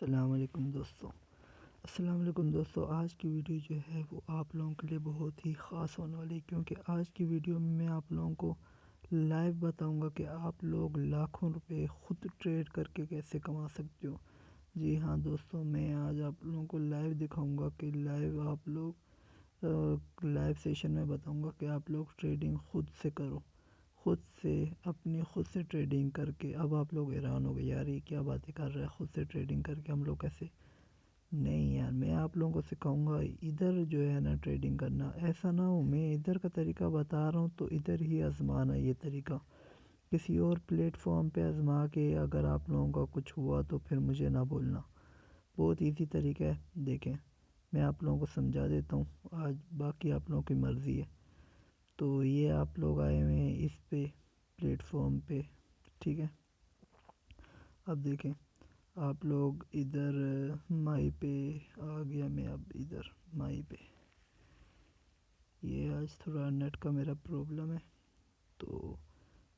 السلام علیکم دوستوں، آج کی ویڈیو جو ہے وہ آپ لوگوں کے لیے بہت ہی خاص ہونے والی ہے، کیونکہ آج کی ویڈیو میں آپ لوگوں کو لائیو بتاؤں گا کہ آپ لوگ لاکھوں روپے خود ٹریڈ کر کے کیسے کما سکتے ہو۔ جی ہاں دوستوں، میں آج آپ لوگوں کو لائیو دکھاؤں گا کہ لائیو سیشن میں بتاؤں گا کہ آپ لوگ ٹریڈنگ خود سے کرو، خود سے ٹریڈنگ کر کے۔ اب آپ لوگ حیران ہو گئے، یار یہ کیا باتیں کر رہا ہے، خود سے ٹریڈنگ کر کے ہم لوگ کیسے؟ نہیں یار، میں آپ لوگوں کو سکھاؤں گا ادھر جو ہے نا ٹریڈنگ کرنا۔ ایسا نہ ہو میں ادھر کا طریقہ بتا رہا ہوں تو ادھر ہی آزمانا یہ طریقہ، کسی اور پلیٹ فارم پہ آزما کے اگر آپ لوگوں کا کچھ ہوا تو پھر مجھے نہ بولنا۔ بہت ایزی طریقہ ہے، دیکھیں میں آپ لوگوں کو سمجھا دیتا ہوں، آج باقی آپ لوگوں کی مرضی ہے۔ تو یہ آپ لوگ آئے ہوئے ہیں اس پہ پلیٹ فارم پہ، ٹھیک ہے۔ اب دیکھیں آپ لوگ ادھر مائی پہ آ گیا، میں اب ادھر مائی پہ، یہ آج تھوڑا نیٹ کا میرا پرابلم ہے۔ تو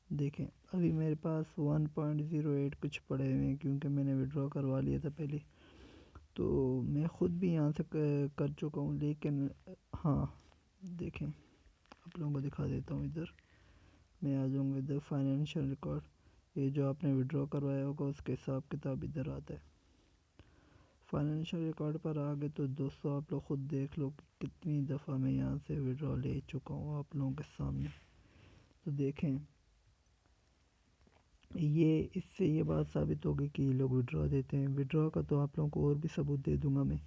دیکھیں ابھی میرے پاس 1.08 کچھ پڑے ہوئے ہیں، کیونکہ میں نے وڈرا کروا لیا تھا پہلے، تو میں خود بھی یہاں سے کر چکا ہوں۔ لیکن ہاں دیکھیں آپ لوگوں کو دکھا دیتا ہوں، ادھر میں آ جاؤں گا، ادھر فائنینشیل ریکارڈ، یہ جو آپ نے وڈرا کروایا ہوگا اس کے حساب کتاب ادھر آتا ہے۔ فائنینشیل ریکارڈ پر آ گئے تو دوستوں آپ لوگ خود دیکھ لو کہ کتنی دفعہ میں یہاں سے وڈرا لے چکا ہوں آپ لوگوں کے سامنے۔ تو دیکھیں اس سے یہ بات ثابت ہوگی کہ یہ لوگ وڈرا دیتے ہیں۔ وڈرا کا تو آپ لوگوں کو اور بھی ثبوت دے دوں گا میں۔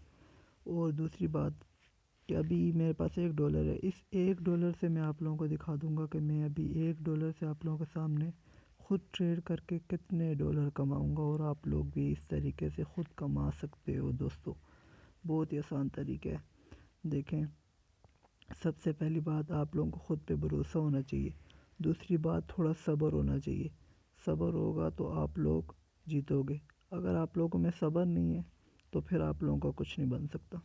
اور دوسری بات کہ ابھی میرے پاس $1 ہے، اس $1 سے میں آپ لوگوں کو دکھا دوں گا کہ میں ابھی $1 سے آپ لوگوں کے سامنے خود ٹریڈ کر کے کتنے ڈالر کماؤں گا، اور آپ لوگ بھی اس طریقے سے خود کما سکتے ہو دوستوں۔ بہت ہی آسان طریقہ ہے۔ دیکھیں سب سے پہلی بات آپ لوگوں کو خود پہ بھروسہ ہونا چاہیے، دوسری بات تھوڑا صبر ہونا چاہیے۔ صبر ہوگا تو آپ لوگ جیتو گے، اگر آپ لوگوں میں صبر نہیں ہے تو پھر آپ لوگوں کا کچھ نہیں بن سکتا۔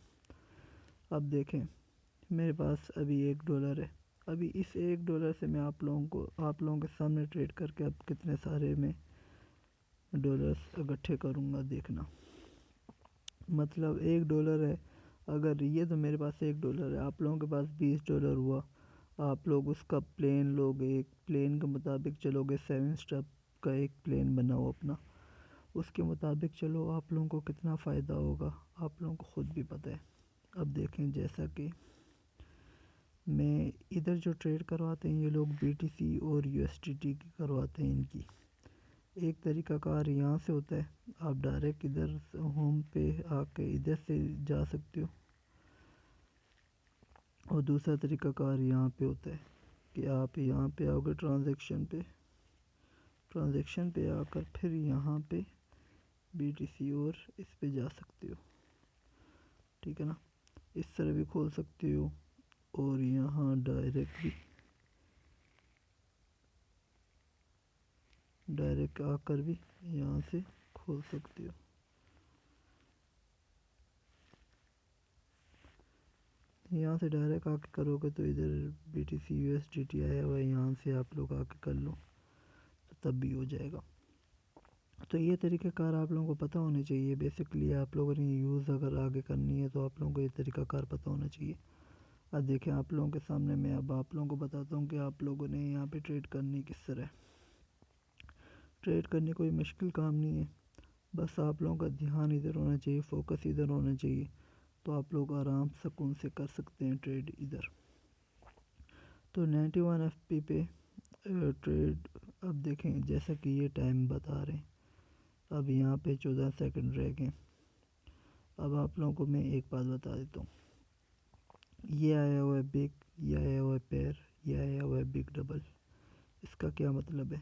اب دیکھیں میرے پاس ابھی $1 ہے، ابھی اس $1 سے میں آپ لوگوں کے سامنے ٹریڈ کر کے اب کتنے سارے میں ڈالرز اکٹھے کروں گا، دیکھنا۔ مطلب $1 ہے، اگر یہ تو میرے پاس $1 ہے، آپ لوگوں کے پاس $20 ہوا، آپ لوگ اس کا پلین لوگے، ایک پلین کے مطابق چلو گے، 7 اسٹیپ کا ایک پلین بناؤ اپنا، اس کے مطابق چلو، آپ لوگوں کو کتنا فائدہ ہوگا آپ لوگوں کو خود بھی پتہ ہے۔ اب دیکھیں جیسا کہ میں ادھر جو ٹریڈ کرواتے ہیں یہ لوگ BTC اور USDT کی کرواتے ہیں۔ ان کی ایک طریقہ کار یہاں سے ہوتا ہے، آپ ڈائریکٹ ادھر ہوم پہ آ کے ادھر سے جا سکتے ہو، اور دوسرا طریقہ کار یہاں پہ ہوتا ہے کہ آپ یہاں پہ آؤ گے ٹرانزیکشن پہ آ کر پھر یہاں پہ BTC اور اس پہ جا سکتے ہو، ٹھیک ہے نا۔ اس طرح بھی کھول سکتے ہو، اور یہاں ڈائریکٹ آ کر بھی یہاں سے کھول سکتے ہو۔ یہاں سے ڈائریکٹ آ کے کرو گے تو ادھر BTC USDT آیا ہوا ہے، یہاں سے آپ لوگ آ کے کر لو تو تب بھی ہو جائے گا۔ تو یہ طریقہ کار آپ لوگوں کو پتہ ہونا چاہیے، بیسکلی آپ لوگوں نے یوز اگر آگے کرنی ہے تو آپ لوگوں کو یہ طریقہ کار پتہ ہونا چاہیے۔ اب دیکھیں آپ لوگوں کے سامنے میں اب آپ لوگوں کو بتاتا ہوں کہ آپ لوگوں نے یہاں پہ ٹریڈ کرنی کس طرح۔ ٹریڈ کرنے کوئی مشکل کام نہیں ہے، بس آپ لوگوں کا دھیان ادھر ہونا چاہیے، فوکس ادھر ہونا چاہیے، تو آپ لوگ آرام سکون سے کر سکتے ہیں ٹریڈ ادھر۔ تو 91 FP پہ ٹریڈ، اب دیکھیں جیسا کہ یہ ٹائم بتا رہے ہیں، اب یہاں پہ 14 سیکنڈ رہ گئے۔ اب آپ لوگوں کو میں ایک بات بتا دیتا ہوں، یہ آیا ہوا ہے بگ، یہ آیا ہوا ہے پیر، یہ آیا ہوا ہے بگ ڈبل۔ اس کا کیا مطلب ہے؟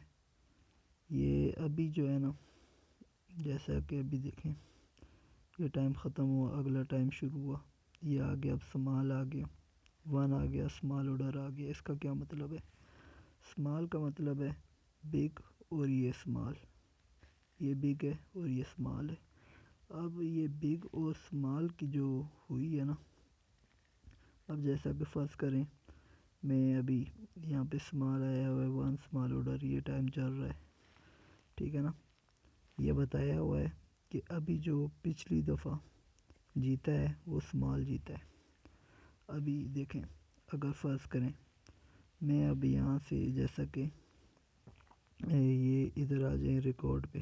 یہ ابھی جو ہے نا، جیسا کہ ابھی دیکھیں یہ ٹائم ختم ہوا، اگلا ٹائم شروع ہوا، یہ آ گیا، اب سمال آ گیا، 1 آ گیا، سمال آرڈر آ گیا۔ اس کا کیا مطلب ہے؟ سمال کا مطلب ہے بگ، اور یہ سمال، یہ بگ ہے اور یہ سمال ہے۔ اب یہ بگ اور سمال کی جو ہوئی ہے نا، اب جیسا کہ فرض کریں میں ابھی یہاں پہ سمال آیا ہوا ہے، 1 سمال آرڈر، یہ ٹائم چل رہا ہے، ٹھیک ہے نا، یہ بتایا ہوا ہے کہ ابھی جو پچھلی دفعہ جیتا ہے وہ اسمال جیتا ہے. ابھی دیکھیں اگر فرض کریں میں ابھی یہاں سے جیسا کہ یہ ادھر آ جائیں ریکارڈ پہ،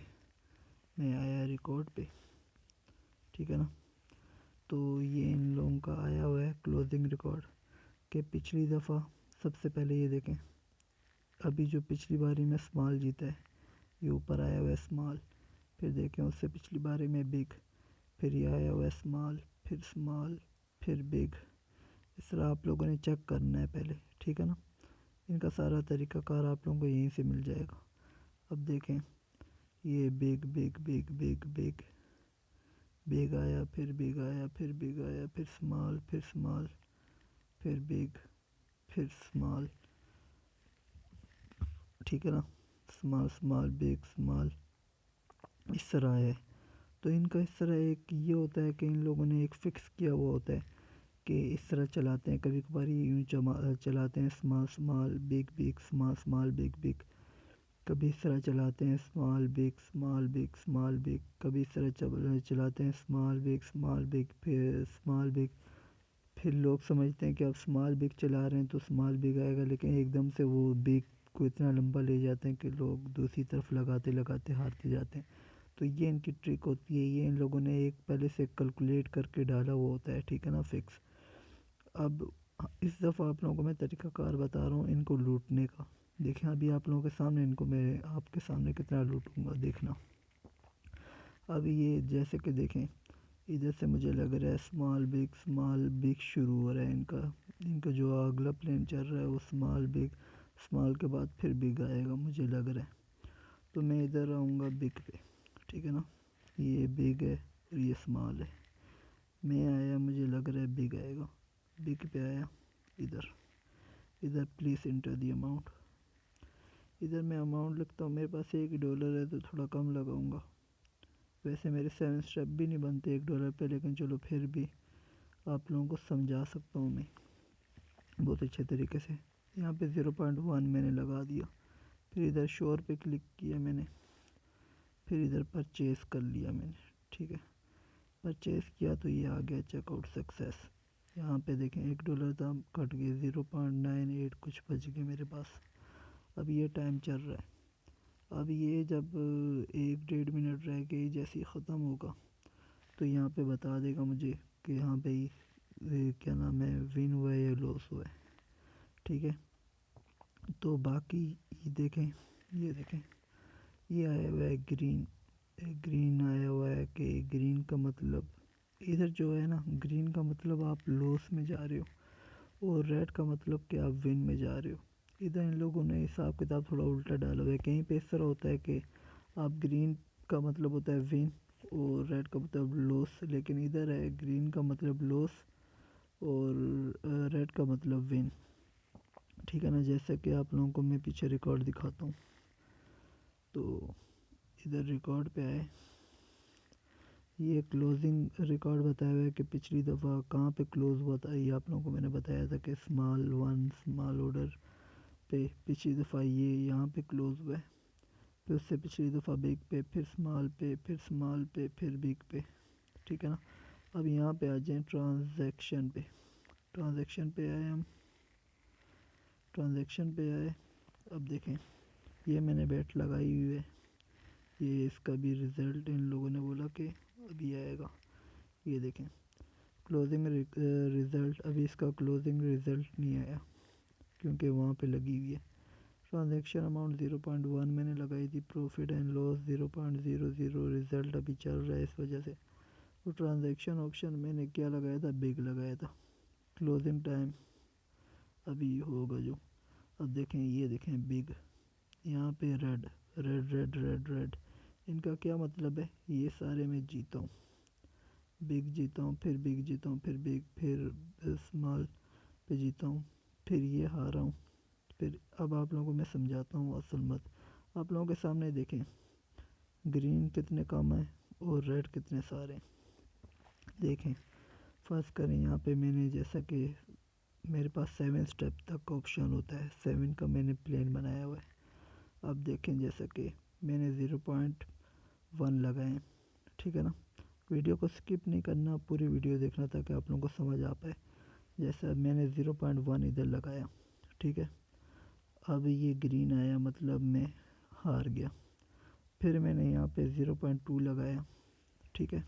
میں آیا ریکارڈ پہ، ٹھیک ہے نا. تو یہ ان لوگوں کا آیا ہوا ہے کلوزنگ ریکارڈ کہ پچھلی دفعہ سب سے پہلے یہ دیکھیں ابھی جو پچھلی باری میں اسمال جیتا ہے یہ اوپر آیا ہوا ہے اسمال، پھر دیکھیں اس سے پچھلی باری میں بگ، پھر یہ آیا ہوا ہے اسمال، پھر اسمال، پھر بگ. اس طرح آپ لوگوں نے چیک کرنا ہے پہلے، ٹھیک ہے نا. ان کا سارا طریقہ کار آپ لوگوں کو یہیں سے مل جائے گا. اب دیکھیں یہ big big big big big big آیا، پھر بگ آیا، پھر بگ آیا، پھر اسمال، پھر اسمال، پھر بگ، پھر اسمال، ٹھیک ہے نا. اسمال اسمال بگ اسمال اس طرح ہے. تو ان کا اس طرح ایک یہ ہوتا ہے کہ ان لوگوں نے ایک فکس کیا ہوا ہوتا ہے کہ اس طرح چلاتے ہیں. کبھی کبھار یوں چلاتے ہیں small small big big small small big big, کبھی اس طرح چلاتے ہیں small big small big small big, کبھی اس طرح چلاتے ہیں اسمال بگ اسمال بگ پھر اسمال بگ. پھر لوگ سمجھتے ہیں کہ اب اسمال بگ چلا رہے ہیں تو اسمال بگ آئے گا، لیکن ایک دم سے وہ بگ کو اتنا لمبا لے جاتے ہیں کہ لوگ دوسری طرف لگاتے لگاتے ہارتے جاتے ہیں. تو یہ ان کی ٹرک ہوتی ہے، یہ ان لوگوں نے ایک پہلے سے کیلکولیٹ کر کے ڈالا ہوا ہوتا ہے، ٹھیک ہے نا، فکس. اب اس دفعہ آپ لوگوں کو میں طریقہ کار بتا رہا ہوں ان کو لوٹنے کا. دیکھیں ابھی آپ لوگوں کے سامنے ان کو میں آپ کے سامنے کتنا لوٹوں گا دیکھنا. اب یہ جیسے کہ دیکھیں ادھر سے مجھے لگ رہا ہے اسمال بگ شروع ہو رہا ہے ان کا جو اگلا پلین چل رہا ہے وہ اسمال بگ، اسمال کے بعد پھر بگ آئے گا مجھے لگ رہا ہے. تو میں ادھر آؤں گا بگ پہ، ٹھیک ہے نا. یہ بگ ہے اور یہ اسمال ہے. میں آیا مجھے لگ رہا ہے بگ آئے گا، بگ پہ آیا. ادھر پلیز انٹر دی اماؤنٹ. ادھر میں اماؤنٹ لکھتا ہوں، میرے پاس $1 ہے تو تھوڑا کم لگاؤں گا. ویسے میرے 7 اسٹیپ بھی نہیں بنتے $1 پہ، لیکن چلو پھر بھی آپ لوگوں کو سمجھا سکتا ہوں میں بہت اچھے طریقے سے. یہاں پہ 0.1 میں نے لگا دیا. پھر ادھر شور پہ کلک کیا میں نے، پھر ادھر پرچیز کر لیا میں نے، ٹھیک ہے. پرچیز کیا تو یہ آ گیا چیک آؤٹ سکسیس. یہاں پہ دیکھیں $1 تھا کٹ گیا 0.98 کچھ بچ گئے میرے پاس. اب یہ ٹائم چل رہا ہے. اب یہ جب 1-1.5 منٹ رہ گئی جیسے ہی ختم ہوگا تو یہاں پہ بتا دے گا مجھے کہ یہاں پہ کیا نام ہے ون ہوا ہے یا لاس ہوا ہے، ٹھیک ہے. تو باقی یہ دیکھیں یہ آیا ہوا ہے گرین آیا ہوا ہے کہ گرین کا مطلب ادھر جو ہے نا، گرین کا مطلب آپ لاس میں جا رہے ہو اور ریڈ کا مطلب کہ آپ ون میں جا رہے ہو. ادھر ان لوگوں نے حساب کتاب تھوڑا الٹا ڈالا ہوا ہے. کہیں پہ اس طرح ہوتا ہے کہ آپ گرین کا مطلب ہوتا ہے ون اور ریڈ کا مطلب لاس، لیکن ادھر ہے گرین کا مطلب لاس اور ریڈ کا مطلب ون، ٹھیک ہے نا. جیسا کہ آپ لوگوں کو میں پیچھے ریکارڈ دکھاتا ہوں. تو ادھر ریکارڈ پہ آئے، یہ کلوزنگ ریکارڈ بتایا ہوا ہے کہ پچھلی دفعہ کہاں پہ کلوز ہوا تھا. یہ آپ لوگوں کو میں نے بتایا تھا کہ اسمال 1 اسمال آرڈر پہ پچھلی دفعہ یہ یہاں پہ کلوز ہوا ہے. پھر اس سے پچھلی دفعہ بگ پہ، پھر اسمال پہ، پھر اسمال پہ، پھر بگ پہ، ٹھیک ہے نا. اب یہاں پہ آ جائیں ٹرانزیکشن پہ آئے ہم، ٹرانزیکشن پہ آئے. اب دیکھیں یہ میں نے بیٹ لگائی ہوئی ہے، یہ اس کا بھی رزلٹ ان لوگوں نے بولا کہ ابھی آئے گا. یہ دیکھیں کلوزنگ رزلٹ، ابھی اس کا کلوزنگ رزلٹ نہیں آیا کیونکہ وہاں پہ لگی ہوئی ہے. ٹرانزیکشن اماؤنٹ 0.1 میں نے لگائی تھی، پروفٹ اینڈ لاس 0.00، رزلٹ ابھی چل رہا ہے اس وجہ سے. وہ ٹرانزیکشن آپشن میں نے کیا لگایا تھا، بگ لگایا تھا. کلوزنگ ٹائم ابھی ہوگا جو. اب دیکھیں یہ دیکھیں بگ، یہاں پہ red red red red red, ان کا کیا مطلب ہے یہ سارے میں جیتا ہوں. بگ جیتا ہوں، پھر بگ جیتا ہوں، پھر بگ، پھر اسمال پہ جیتا ہوں، پھر یہ ہارا ہوں. پھر اب آپ لوگوں کو میں سمجھاتا ہوں اصل مت. آپ لوگوں کے سامنے دیکھیں گرین کتنے کم ہیں اور ریڈ کتنے سارے ہیں. دیکھیں فرض کریں یہاں پہ میں نے جیسا کہ میرے پاس 7 اسٹیپ تک کا آپشن ہوتا ہے، 7 کا میں نے پلین بنایا ہوا ہے. اب دیکھیں جیسا کہ میں نے 0.1 لگائیں، ٹھیک ہے نا. ویڈیو کو سکپ نہیں کرنا، پوری ویڈیو دیکھنا تاکہ آپ لوگوں کو سمجھ آ پائے. جیسے اب میں نے 0.1 ادھر لگایا، ٹھیک ہے. اب یہ گرین آیا مطلب میں ہار گیا. پھر میں نے یہاں پہ 0.2 لگایا، ٹھیک ہے.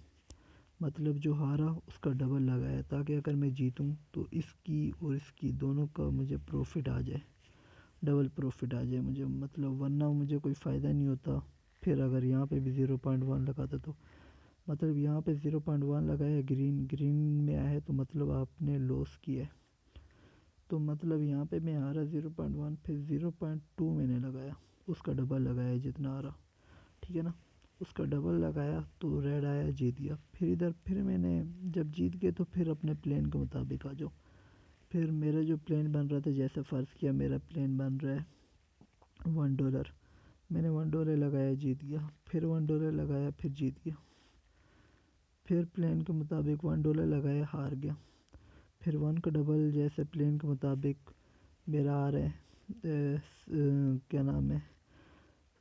مطلب جو ہارا اس کا ڈبل لگایا تاکہ اگر میں جیتوں تو اس کی اور اس کی دونوں کا مجھے پروفٹ آ جائے، ڈبل پروفٹ آ جائے مجھے. مطلب ورنہ مجھے کوئی فائدہ نہیں ہوتا. پھر اگر یہاں پہ بھی 0.1 لگاتا تو مطلب یہاں پہ 0.1 لگایا، گرین میں آیا تو مطلب آپ نے لوس کیا ہے. تو مطلب یہاں پہ میں آ رہا 0.1، پھر 0.2 میں نے لگایا، اس کا ڈبل لگایا جتنا آ رہا، ٹھیک ہے نا. اس کا ڈبل لگایا تو ریڈ آیا، جیت گیا. پھر ادھر پھر میں نے جب جیت گئے تو پھر اپنے پلان کے مطابق آ جاؤ. پھر میرا جو پلان بن رہا تھا، جیسے فرض کیا میرا پلان بن رہا ہے $1، میں نے $1 لگایا، جیت گیا. پھر $1 لگایا، پھر جیت گیا. پھر پلان کے مطابق $1 لگایا، ہار گیا. پھر 1 کا ڈبل جیسے پلان کے مطابق میرا آ رہا ہے، کیا نام ہے،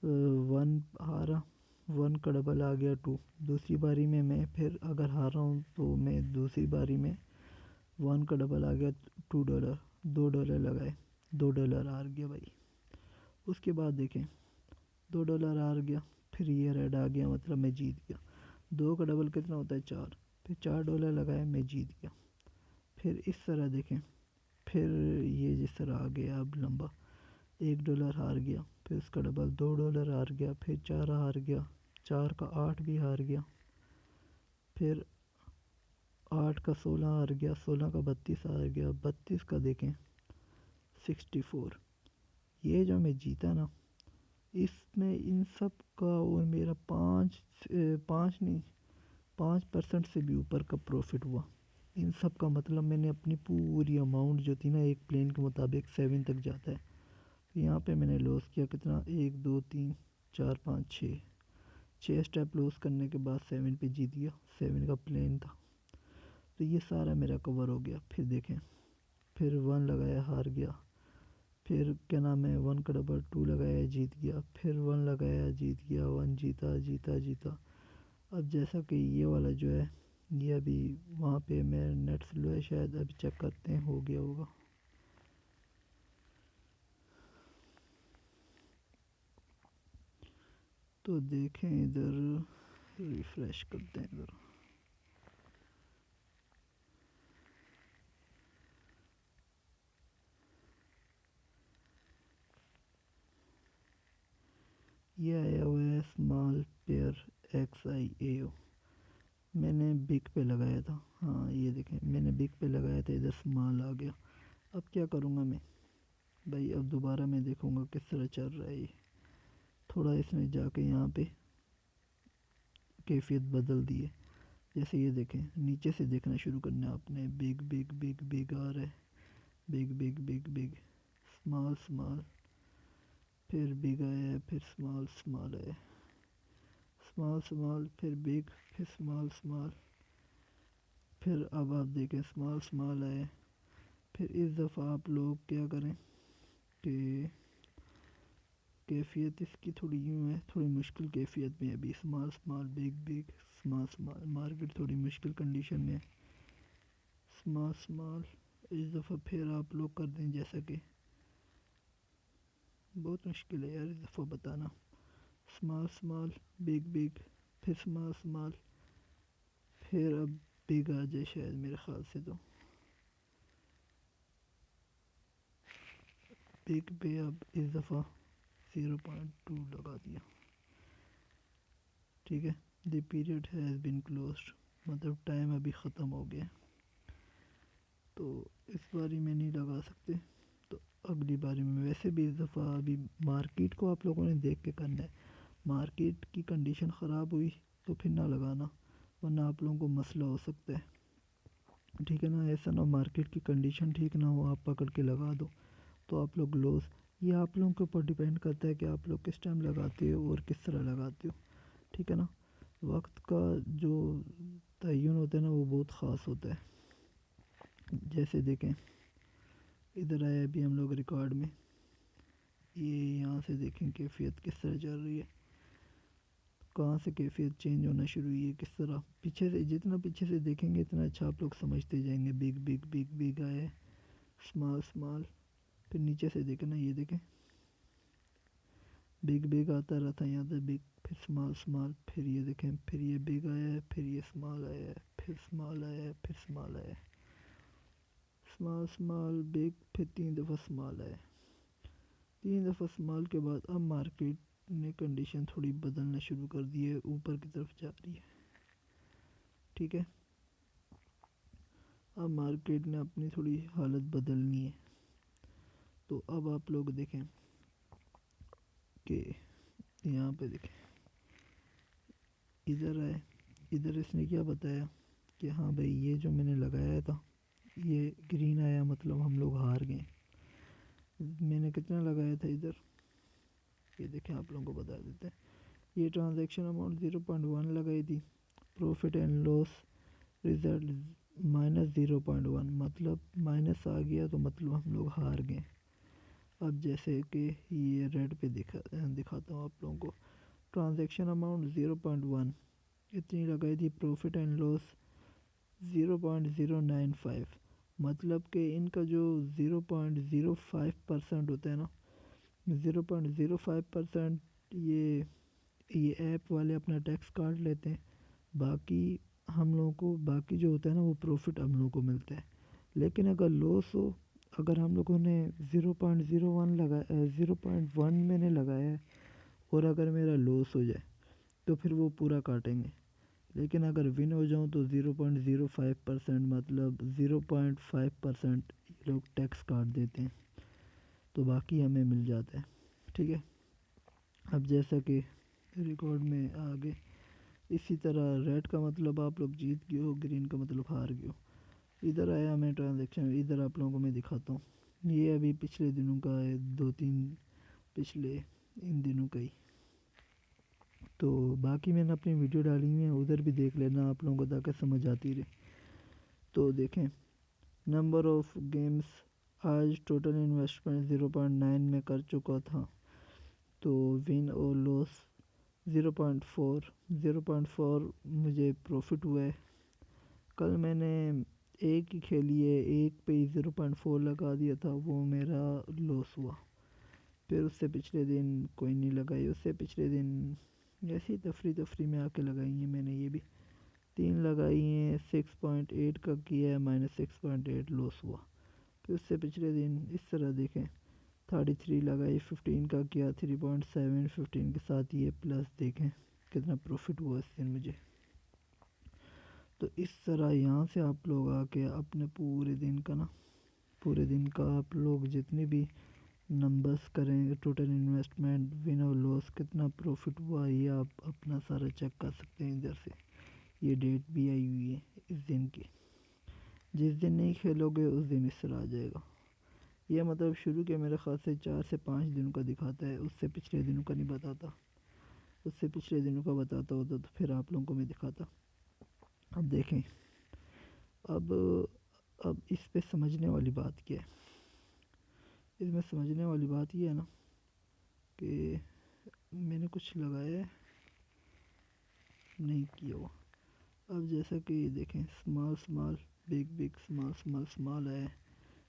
1 ہارا، 1 کا ڈبل آ گیا 2. دوسری باری میں پھر اگر ہار رہا ہوں تو میں دوسری باری میں 1 کا ڈبل آ گیا $2، $2 لگائے، $2 ہار گیا بھائی. اس کے بعد دیکھیں $2 ہار گیا، پھر یہ ریڈ آ گیا، مطلب میں جیت گیا. 2 کا ڈبل کتنا ہوتا ہے؟ 4. پھر $4 لگائے، میں جیت گیا. پھر اس طرح دیکھیں، پھر یہ جس طرح آ گیا اب لمبا، $1 ہار گیا، پھر اس کا ڈبل $2 ہار گیا، پھر 4 ہار گیا، 4 کا 8 بھی ہار گیا. پھر 8 کا 16 ہار گیا، 16 کا 32 ہار گیا، 32 کا دیکھیں 64. یہ جو میں جیتا نا، اس میں ان سب کا اور میرا 5% سے بھی اوپر کا پروفٹ ہوا. ان سب کا مطلب میں نے اپنی پوری اماؤنٹ جو تھی نا، ایک پلین کے مطابق 7 تک جاتا ہے. یہاں پہ میں نے لوس کیا کتنا، 1 2 3 4 5 6 اسٹیپ لوس کرنے کے بعد 7 پہ جیت گیا. 7 کا پلین تھا تو یہ سارا میرا کور ہو گیا. پھر دیکھیں، پھر 1 لگایا، ہار گیا. پھر کیا نام ہے، 1 کا ڈبل 2 لگایا، جیت گیا. پھر 1 لگایا، جیت گیا. 1 جیتا جیتا جیتا. اب جیسا کہ یہ والا جو ہے، یہ ابھی وہاں پہ میں نیٹ سلو ہے شاید، ابھی چیک کرتے ہیں، ہو گیا ہوگا. تو دیکھیں ادھر ریفریش کرتے ہیں ادھر. یہ آیا ہوا ہے اسمال پیئر XIAO. میں نے بگ پہ لگایا تھا. ہاں یہ دیکھیں، میں نے بگ پہ لگایا تھا، ادھر اسمال آ گیا. اب کیا کروں گا میں بھائی، اب دوبارہ میں دیکھوں گا کس طرح چل رہا ہے یہ. تھوڑا اس میں جا کے یہاں پہ کیفیت بدل دی ہے. جیسے یہ دیکھیں، نیچے سے دیکھنا شروع کرنا ہے آپ نے. بگ بگ بگ بگ آ رہا ہے، big big big big, small small, پھر بگ آیا ہے، پھر اسمال اسمال آیا، اسمال اسمال، پھر بگ، پھر اسمال اسمال. پھر اب آپ دیکھیں اسمال اسمال آئے. پھر اس دفعہ آپ لوگ کیا کریں کہ کیفیت اس کی تھوڑی یوں ہے، تھوڑی مشکل کیفیت میں. ابھی small small, big big, small small, market تھوڑی مشکل کنڈیشن میں. اسمال اسمال، اس دفعہ پھر آپ لوگ کر دیں جیسا کہ بہت مشکل ہے یار اس دفعہ بتانا. اسمال اسمال، بگ بگ، پھر اسمال اسمال، پھر اب بگ آ جائے شاید میرے خیال سے. تو بگ پہ اب اس دفعہ 0.2 لگا دیا. ٹھیک ہے، the period has been closed, مطلب ٹائم ابھی ختم ہو گیا. تو اس باری میں نہیں لگا سکتے، تو اگلی باری میں. ویسے بھی اس دفعہ ابھی مارکیٹ کو آپ لوگوں نے دیکھ کے کرنا ہے. مارکیٹ کی کنڈیشن خراب ہوئی تو پھر نہ لگانا، ورنہ آپ لوگوں کو مسئلہ ہو سکتا ہے. ٹھیک ہے نا، ایسا نہ مارکیٹ کی کنڈیشن ٹھیک نہ ہو، آپ پکڑ کے لگا دو تو آپ لوگ لوز. یہ آپ لوگوں کے اوپر ڈیپینڈ کرتا ہے کہ آپ لوگ کس ٹائم لگاتے ہو اور کس طرح لگاتے ہو. ٹھیک ہے نا، وقت کا جو تعین ہوتا ہے نا، وہ بہت خاص ہوتا ہے. جیسے دیکھیں ادھر آیا ابھی ہم لوگ ریکارڈ میں، یہ یہاں سے دیکھیں کیفیت کس طرح چل رہی ہے. کہاں سے کیفیت چینج ہونا شروع ہوئی ہے، کس طرح پیچھے سے، جتنا پیچھے سے دیکھیں گے اتنا اچھا آپ لوگ سمجھتے جائیں گے۔ بگ بگ بگ بگ آیا ہے، اسمال اسمال، پھر نیچے سے دیکھیں نا، یہ دیکھیں بگ بگ آتا رہتا ہے یہاں سے، بگ پھر اسمال اسمال، پھر یہ دیکھیں، پھر یہ بگ آیا ہے، پھر یہ اسمال آیا ہے، پھر اسمال آیا ہے، پھر اسمال آیا ہے، اسمال اسمال بگ، پھر 3 دفعہ اسمال آیا ہے۔ 3 دفعہ اسمال کے بعد اب مارکیٹ نے کنڈیشن تھوڑی بدلنا شروع کر دی ہے، اوپر کی طرف جا رہی ہے، ٹھیک ہے۔ اب مارکیٹ نے اپنی تھوڑی حالت بدلنی ہے، تو اب آپ لوگ دیکھیں کہ یہاں پہ دیکھیں، ادھر آئے، ادھر اس نے کیا بتایا کہ ہاں بھائی یہ جو میں نے لگایا تھا یہ گرین آیا، مطلب ہم لوگ ہار گئے۔ میں نے کتنا لگایا تھا ادھر، یہ دیکھیں آپ لوگوں کو بتا دیتے ہیں، یہ ٹرانزیکشن اماؤنٹ 0.1 لگائی تھی، پروفٹ اینڈ لاس ریزلٹ -0.1، مطلب مائنس آ گیا تو مطلب ہم لوگ ہار گئے۔ اب جیسے کہ یہ ریڈ پہ دکھاتا ہوں آپ لوگوں کو، ٹرانزیکشن اماؤنٹ 0.1 اتنی لگائی تھی، پروفٹ اینڈ لاس 0.095، مطلب کہ ان کا جو 0.05% ہوتا ہے نا، 0.05% یہ ایپ والے اپنا ٹیکس کاٹ لیتے ہیں، باقی ہم لوگوں کو، باقی جو ہوتا ہے نا وہ پروفٹ ہم لوگوں کو ملتا ہے۔ لیکن اگر لاس ہو، اگر ہم لوگوں نے 0.01 لگایا، 0.1 میں نے لگایا ہے، اور اگر میرا لاس ہو جائے تو پھر وہ پورا کاٹیں گے، لیکن اگر ون ہو جاؤں تو 0.05%، مطلب 0.5% یہ لوگ ٹیکس کاٹ دیتے ہیں، تو باقی ہمیں مل جاتا ہے، ٹھیک ہے۔ اب جیسا کہ ریکارڈ میں آگے اسی طرح ریڈ کا مطلب آپ لوگ جیت گئے ہو، گرین کا مطلب ہار گئے ہو۔ ادھر آیا ہمیں ٹرانزیکشن، ادھر آپ لوگوں کو میں دکھاتا ہوں، یہ ابھی پچھلے دنوں کا ہے، 2-3 پچھلے ان دنوں کا ہی، تو باقی میں نے اپنی ویڈیو ڈالی ہوئی ہیں، ادھر بھی دیکھ لینا آپ لوگوں کو تاکہ سمجھ آتی رہے۔ تو دیکھیں نمبر آف گیمز، آج ٹوٹل انویسٹمنٹ 0.9 میں کر چکا تھا، تو ون اور لاس 0.4 مجھے پروفٹ ہوا ہے۔ کل میں نے ایک ہی کھیلی ہے، ایک پہ ہی 0.4 لگا دیا تھا، وہ میرا لاس ہوا۔ پھر اس سے پچھلے دن کوئی نہیں لگائی، اس سے پچھلے دن ایسی تفریح میں آ کے لگائی ہیں میں نے، یہ بھی 3 لگائی ہیں، 6.8 کا کیا ہے، -6.8 لاس ہوا۔ پھر اس سے پچھلے دن اس طرح دیکھیں، 33 لگائی، 15 کا کیا، 3.7، 15 کے ساتھ یہ پلس، دیکھیں کتنا پروفٹ ہوا اس دن مجھے۔ تو اس طرح یہاں سے آپ لوگ آ کے اپنے پورے دن کا آپ لوگ جتنے بھی نمبرز کریں گے، ٹوٹل انویسٹمنٹ، ون اور لاس، کتنا پروفٹ ہوا، یہ آپ اپنا سارا چیک کر سکتے ہیں ادھر سے۔ یہ ڈیٹ بھی آئی ہوئی ہے اس دن کی، جس دن نہیں کھیلو گے اس دن اس طرح آ جائے گا۔ یہ مطلب شروع کے میرے خیال سے 4 سے 5 دنوں کا دکھاتا ہے، اس سے پچھلے دنوں کا نہیں بتاتا، اس سے پچھلے دنوں کا بتاتا ہوتا تو پھر آپ لوگوں کو میں دکھاتا۔ اب دیکھیں، اب اس پہ سمجھنے والی بات کیا ہے، اس میں سمجھنے والی بات یہ ہے نا کہ میں نے کچھ لگایا ہے نہیں کیا ہوا۔ اب جیسا کہ یہ دیکھیں، small small big big, small small small ہے،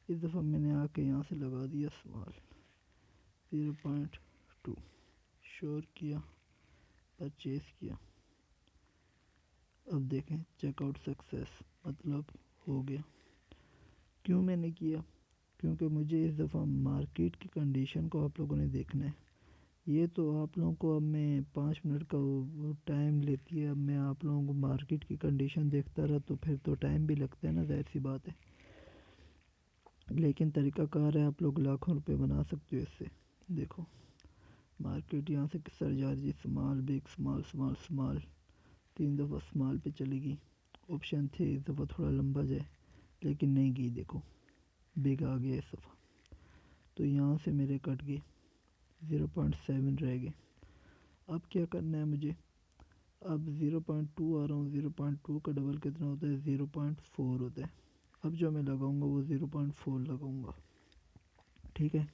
اس دفعہ میں نے آ کے یہاں سے لگا دیا اسمال 0.2، شور کیا، پرچیز کیا۔ اب دیکھیں چیک آؤٹ سکسیس، مطلب ہو گیا۔ کیوں میں نے کیا؟ کیونکہ مجھے اس دفعہ مارکیٹ کی کنڈیشن کو آپ لوگوں نے دیکھنا ہے۔ یہ تو آپ لوگوں کو اب میں 5 منٹ کا وہ ٹائم لیتی ہے، اب میں آپ لوگوں کو مارکیٹ کی کنڈیشن دیکھتا رہا تو پھر تو ٹائم بھی لگتا ہے نا، ظاہر سی بات ہے، لیکن طریقہ کار ہے، آپ لوگ لاکھوں روپے بنا سکتے ہو اس سے۔ دیکھو مارکیٹ یہاں سے کس طرح جا رہی ہے، small big, small small small, 3 دفعہ اسمال پہ چلے گی، آپشن تھے اس دفعہ تھوڑا لمبا جائے لیکن نہیں گئی، دیکھو بگ آ گیا اس دفعہ، تو یہاں سے میرے کٹ گئے، 0.7 رہ گئے۔ اب کیا کرنا ہے مجھے، اب 0.2 آ رہا ہوں، 0.2 کا ڈبل کتنا ہوتا ہے، 0.4 ہوتا ہے۔ اب جو میں لگاؤں گا وہ 0.4 لگاؤں گا، ٹھیک ہے۔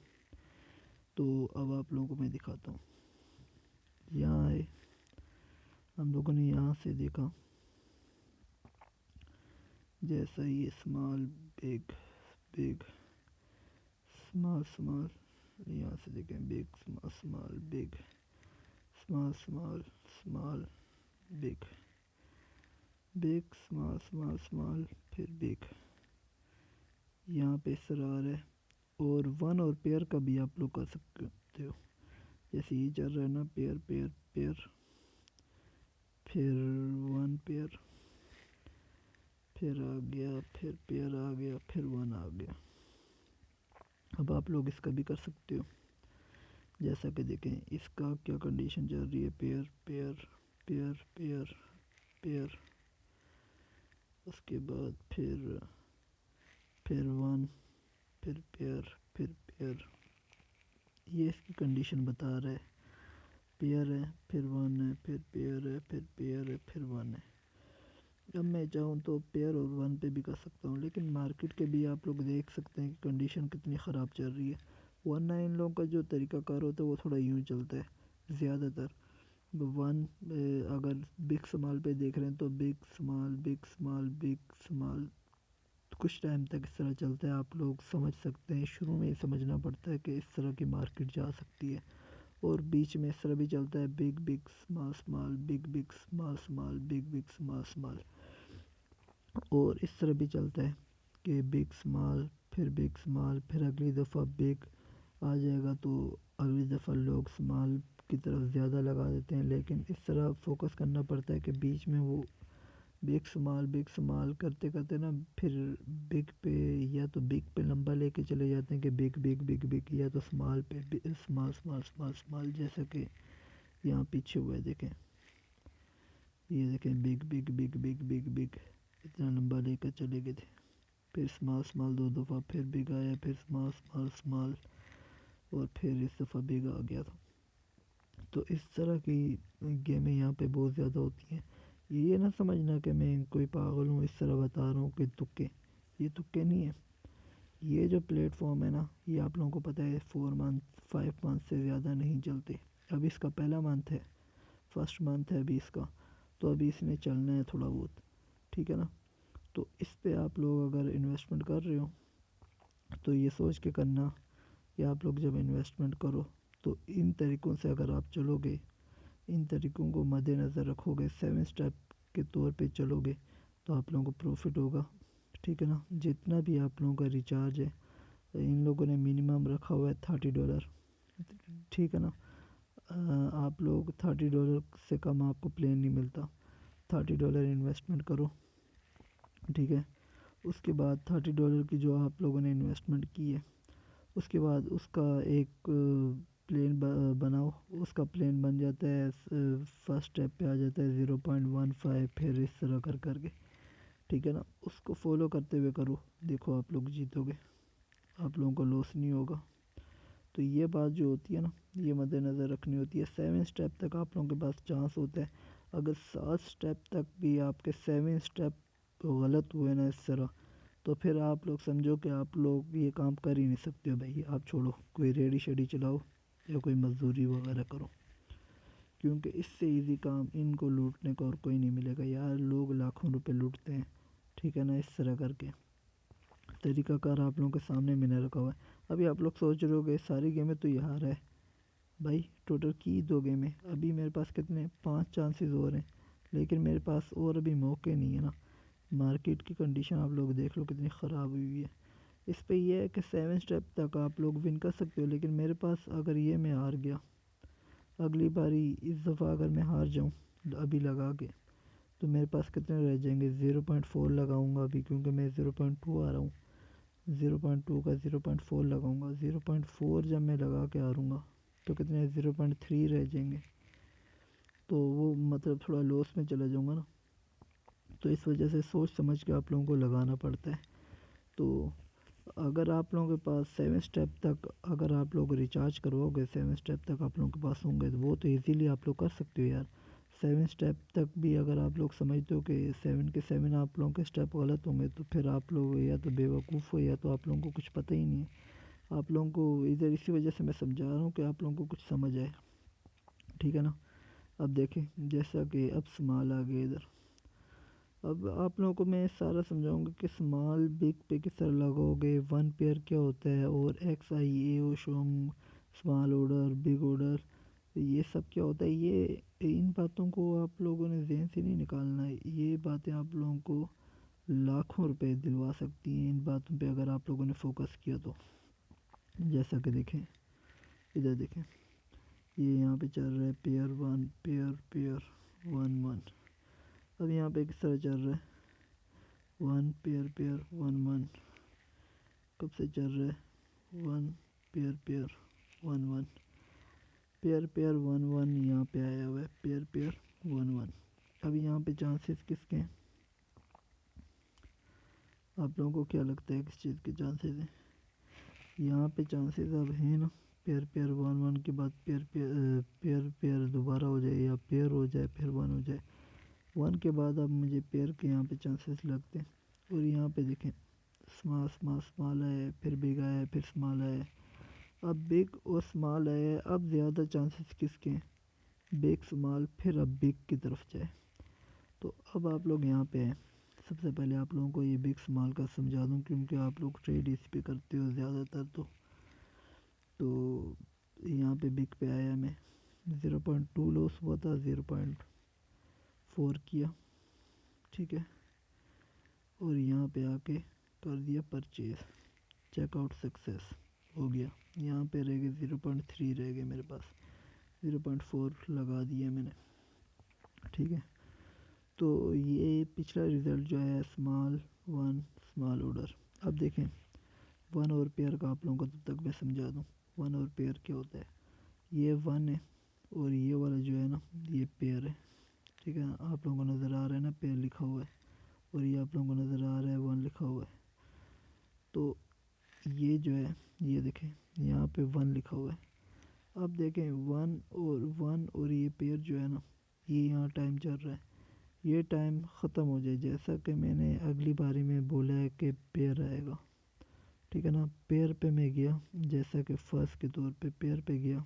تو اب آپ لوگوں کو میں دکھاتا ہوں، یہاں آئے، ہم لوگوں نے یہاں سے دیکھا جیسا یہ small big big small small, یہاں سے دیکھیں big small small big small small small big big small small small پھر بگ، یہاں پہ اس طرح آ رہا ہے۔ اور ون اور پیئر کا بھی آپ لوگ کر سکتے ہو، جیسے یہ چل رہا ہے نا، پیئر پیئر پیئر، پھر ون پیئر، پھر آ گیا، پھر پیئر آ گیا، پھر ون آ گیا۔ اب آپ لوگ اس کا بھی کر سکتے ہو، جیسا کہ دیکھیں اس کا کیا کنڈیشن چل رہی ہے، pair pair pair pair pair, اس کے بعد پھر ون، پھر پیئر، پھر پیئر، یہ اس کی کنڈیشن بتا رہا ہے۔ پیئر ہے، پھر ون ہے، پھر پیئر ہے، پھر پیئر ہے، پھر ون ہے۔ اب میں چاہوں تو پیئر اور ون پہ بھی کر سکتا ہوں، لیکن مارکیٹ کے بھی آپ لوگ دیکھ سکتے ہیں کہ کنڈیشن کتنی خراب چل رہی ہے، ورنہ ان لوگوں کا جو طریقہ کار ہوتا ہے وہ تھوڑا یوں چلتا ہے زیادہ تر۔ ون اگر بگ سمال پہ دیکھ رہے ہیں تو big small big small big small, کچھ ٹائم تک اس طرح چلتا ہے، آپ لوگ سمجھ سکتے ہیں، شروع میں ہی سمجھنا پڑتا ہے کہ اس طرح کی مارکیٹ جا سکتی ہے، اور بیچ میں اس طرح بھی چلتا ہے big big small small big big small small big big small small, اور اس طرح بھی چلتا ہے کہ بگ سمال پھر بگ سمال، پھر اگلی دفعہ بگ آ جائے گا تو اگلی دفعہ لوگ سمال کی طرف زیادہ لگا دیتے ہیں، لیکن اس طرح فوکس کرنا پڑتا ہے کہ بیچ میں وہ بگ سمال کرتے کرتے نا پھر بگ پہ یا تو بگ پہ لمبا لے کے چلے جاتے ہیں کہ بگ بگ بگ بگ، یا تو سمال پہ سمال سمال سمال سمال، جیسا کہ یہاں پیچھے ہوا ہے دیکھیں، یہ دیکھیں big big big big big big, اتنا لمبا لے کر چلے گئے تھے، پھر سمال سمال دو دفعہ، پھر بگ آیا، پھر سمال سمال سمال، اور پھر اس دفعہ بگ آ گیا تھا۔ تو اس طرح کی گیمیں یہاں پہ بہت زیادہ ہوتی ہیں، یہ نہ سمجھنا کہ میں کوئی پاگل ہوں اس طرح بتا رہا ہوں کہ تکے، یہ تکے نہیں ہیں۔ یہ جو پلیٹ فارم ہے نا، یہ آپ لوگوں کو پتہ ہے 4 منتھ 5 منتھ سے زیادہ نہیں چلتے، اب اس کا پہلا منتھ ہے، فرسٹ منتھ ہے ابھی اس کا، تو ابھی اس نے چلنا ہے تھوڑا بہت، ٹھیک ہے نا۔ تو اس پہ آپ لوگ اگر انویسٹمنٹ کر رہے ہو تو یہ سوچ کے کرنا کہ آپ لوگ جب انویسٹمنٹ کرو تو ان طریقوں سے اگر آپ چلو گے، ان طریقوں کو مد نظر رکھو گے، 7 اسٹیپ کے طور پہ چلو گے تو آپ لوگوں کو پروفٹ ہوگا، ٹھیک ہے نا۔ جتنا بھی آپ لوگوں کا ریچارج ہے، ان لوگوں نے منیمم رکھا ہوا ہے $30، ٹھیک ہے نا۔ آپ لوگ $30 سے کم آپ کو پلین نہیں ملتا، $30 انویسٹمنٹ کرو، ٹھیک ہے۔ اس کے بعد $30 کی جو آپ لوگوں نے انویسٹمنٹ کی ہے، اس کے بعد اس کا ایک پلین بناؤ، اس کا پلین بن جاتا ہے، فرسٹ اسٹیپ پہ آ جاتا ہے 0.15، پھر اس طرح کر کے، ٹھیک ہے نا۔ اس کو فالو کرتے ہوئے کرو، دیکھو آپ لوگ جیتو گے، آپ لوگوں کو لاس نہیں ہوگا۔ تو یہ بات جو ہوتی ہے نا، یہ مد نظر رکھنی ہوتی ہے، 7 اسٹیپ تک آپ لوگوں کے پاس چانس ہوتا ہے، اگر 7 اسٹیپ تک بھی آپ کے 7 اسٹیپ غلط ہوئے نا اس طرح، تو پھر آپ لوگ سمجھو کہ آپ لوگ یہ کام کر ہی نہیں سکتے ہو بھائی، آپ چھوڑو، کوئی ریڑھی شیڑھی چلاؤ یا کوئی مزدوری وغیرہ کرو، کیونکہ اس سے ایزی کام ان کو لوٹنے کا اور کوئی نہیں ملے گا یار، لوگ لاکھوں روپے لوٹتے ہیں، ٹھیک ہے نا، اس طرح کر کے۔ طریقہ کار آپ لوگوں کے سامنے میں نے رکھا ہوا ہے۔ ابھی آپ لوگ سوچ رہے ہو کہ ساری گیمیں تو یہ ہار ہے، بھائی ٹوٹل کی 2 گیمیں، ابھی میرے پاس کتنے 5 چانسز اور ہیں، لیکن میرے پاس اور ابھی موقع نہیں ہے نا، مارکیٹ کی کنڈیشن آپ لوگ دیکھ لو کتنی خراب ہوئی ہوئی ہے۔ اس پہ یہ ہے کہ 7 اسٹیپ تک آپ لوگ ون کر سکتے ہو، لیکن میرے پاس اگر یہ میں ہار گیا، اگلی باری اس دفعہ اگر میں ہار جاؤں ابھی لگا کے، تو میرے پاس کتنے رہ جائیں گے، 0.4 لگاؤں گا ابھی، کیونکہ میں 0.2 آ رہا ہوں، 0.2 کا 0.4 لگاؤں گا، 0.4 جب میں لگا کے ہاروں گا تو کتنے 0.3 رہ جائیں گے، تو وہ مطلب تھوڑا لاس میں چلا جاؤں گا نا، تو اس وجہ سے سوچ سمجھ کے آپ لوگوں کو لگانا پڑتا ہے۔ تو اگر آپ لوگوں کے پاس 7 اسٹیپ تک اگر آپ لوگ ریچارج کرواؤ گے، 7 اسٹیپ تک آپ لوگوں کے پاس ہوں گے، تو وہ تو ایزیلی آپ لوگ کر سکتے ہو یار۔ 7 اسٹیپ تک بھی اگر آپ لوگ سمجھتے ہو کہ 7 کے 7 آپ لوگوں کے اسٹیپ غلط ہوں گے، تو پھر آپ لوگ یا تو بیوقوف ہو یا تو آپ لوگوں کو کچھ پتہ ہی نہیں ہے، آپ لوگوں کو ادھر اسی وجہ سے میں سمجھا رہا ہوں کہ آپ لوگوں کو کچھ سمجھ آئے، ٹھیک ہے نا۔ اب دیکھیں جیسا کہ اب سمال آ گیا ادھر. اب آپ لوگوں کو میں سارا سمجھاؤں گا کہ سمال بگ پہ کس طرح لگاؤ گے، ون پیئر کیا ہوتا ہے، اور ایکس آئی اے او شوم سمال آرڈر بگ آرڈر یہ سب کیا ہوتا ہے. یہ ان باتوں کو آپ لوگوں نے ذہن سے نہیں نکالنا ہے. یہ باتیں آپ لوگوں کو لاکھوں روپے دلوا سکتی ہیں ان باتوں پہ اگر آپ لوگوں نے فوکس کیا تو. جیسا کہ دیکھیں ادھر دیکھیں یہ یہاں پہ چل رہا ہے pair one pair one one. اب یہاں پہ کس طرح چل رہا ہے ون پیئر ون کب سے چل رہا ہے one pair one pair one یہاں پہ آیا ہوا ہے پیئر ون. اب یہاں پہ چانسز کس کے ہیں، آپ لوگوں کو کیا لگتا ہے کس چیز کے چانسز ہیں؟ یہاں پہ چانسز اب ہیں نا پیئر ون کے بعد پیئر دوبارہ ہو جائے یا پیئر ہو جائے پھر ون ہو جائے. ون کے بعد اب مجھے پیئر کے یہاں پہ چانسز لگتے ہیں. اور یہاں پہ دیکھیں سمال ہے پھر بگ آیا پھر سمال آیا. اب بگ اور سمال آیا اب زیادہ چانسز کس کے ہیں، بگ سمال پھر اب بگ کی طرف جائے. تو اب آپ لوگ یہاں پہ ہیں. سب سے پہلے آپ لوگوں کو یہ بگ سمال کا سمجھا دوں کیونکہ آپ لوگ ٹریڈ اس پہ کرتے ہو زیادہ تر. تو یہاں پہ بگ پہ آیا میں 0.2 لاس ہوا تھا 0.4 کیا ٹھیک ہے. اور یہاں پہ آ کے کر دیا پرچیز چیک آؤٹ سکسیس ہو گیا. یہاں پہ رہ گئے 0.3 رہ گئے میرے پاس 0.4 لگا دیا میں نے ٹھیک ہے. تو یہ پچھلا رزلٹ جو ہے سمال ون سمال آرڈر. اب دیکھیں ون اور پیئر کا آپ لوگوں کو تب تک میں سمجھا دوں. ون اور پیئر کیا ہوتا ہے، یہ ون ہے اور یہ والا جو ہے نا یہ پیئر ہے ٹھیک ہے. آپ لوگوں کو نظر آ رہا ہے نا پیئر لکھا ہوا ہے اور یہ آپ لوگوں کو نظر آ رہا ہے ون لکھا ہوا ہے. تو یہ جو ہے یہ دیکھیں یہاں پہ ون لکھا ہوا ہے. اب دیکھیں ون اور یہ پیئر جو ہے نا یہ یہاں ٹائم چل رہا ہے. یہ ٹائم ختم ہو جائے جیسا کہ میں نے اگلی باری میں بولا ہے کہ پیئر آئے گا ٹھیک ہے نا. پیئر پہ میں گیا جیسا کہ فرسٹ کے طور پہ پیئر پہ گیا.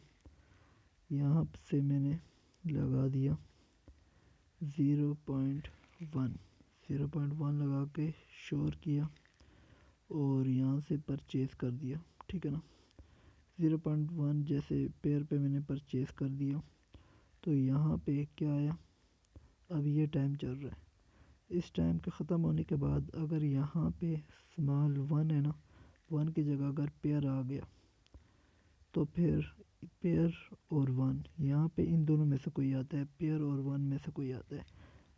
یہاں سے میں نے لگا دیا 0.1 لگا کے شور کیا اور یہاں سے پرچیز کر دیا ٹھیک ہے نا. 0.1 جیسے پیئر پہ میں نے پرچیز کر دیا تو یہاں پہ کیا آیا، اب یہ ٹائم چل رہا ہے. اس ٹائم کے ختم ہونے کے بعد اگر یہاں پہ سمال ون ہے نا ون کی جگہ اگر پیئر آ گیا تو پھر پیئر اور ون یہاں پہ ان دونوں میں سے کوئی آتا ہے، پیئر اور ون میں سے کوئی آتا ہے.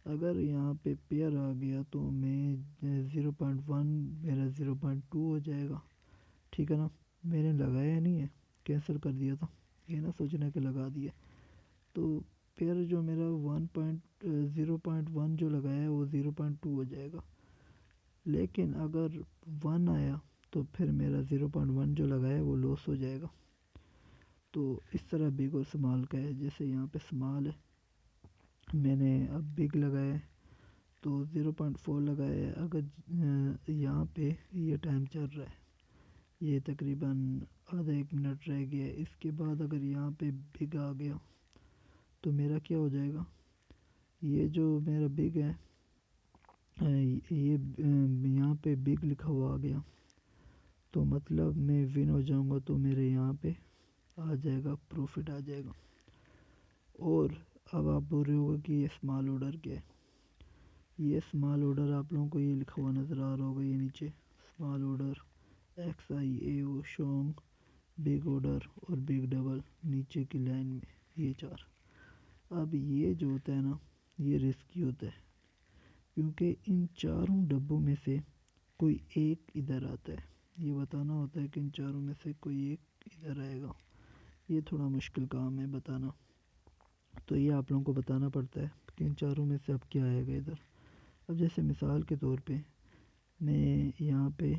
اگر یہاں پہ پیئر آ گیا تو میں 0.1 میرا 0.2 ہو جائے گا ٹھیک ہے نا. میں نے لگایا نہیں ہے کینسل کر دیا تھا، یہ نہ سوچنا کہ لگا دیا. تو پیئر جو میرا 0.1 جو لگایا ہے وہ 0.2 ہو جائے گا. لیکن اگر ون آیا تو پھر میرا 0.1 جو لگایا ہے وہ لاس ہو جائے گا. تو اس طرح بگ اور سمال کا ہے. جیسے یہاں پہ سمال ہے میں نے اب بگ لگایا ہے تو 0.4 لگایا ہے. اگر یہاں پہ یہ ٹائم چل رہا ہے یہ تقریباً آدھا ایک منٹ رہ گیا ہے، اس کے بعد اگر یہاں پہ بگ آ گیا تو میرا کیا ہو جائے گا، یہ جو میرا بگ ہے یہ یہاں پہ بگ لکھا ہوا آ گیا تو مطلب میں ون ہو جاؤں گا. تو میرے یہاں پہ آ جائے گا پروفٹ آ جائے گا. اور اب آپ بول رہے ہوگا کہ یہ اسمال آرڈر کیا ہے. یہ اسمال آرڈر آپ لوگوں کو یہ لکھا ہوا نظر آ رہا ہوگا یہ نیچے اسمال آرڈر ایکس آئی اے او شونگ بگ آرڈر اور بگ ڈبل نیچے کی لائن میں یہ چار. اب یہ جو ہوتا ہے نا یہ رسکی ہوتا ہے کیونکہ ان چاروں ڈبوں میں سے کوئی ایک ادھر آتا ہے. یہ بتانا ہوتا ہے کہ ان چاروں میں سے کوئی ایک ادھر آئے گا. یہ تھوڑا مشکل کام ہے بتانا، تو یہ آپ لوگوں کو بتانا پڑتا ہے کہ ان چاروں میں سے اب کیا آئے گا ادھر. اب جیسے مثال کے طور پہ میں یہاں پہ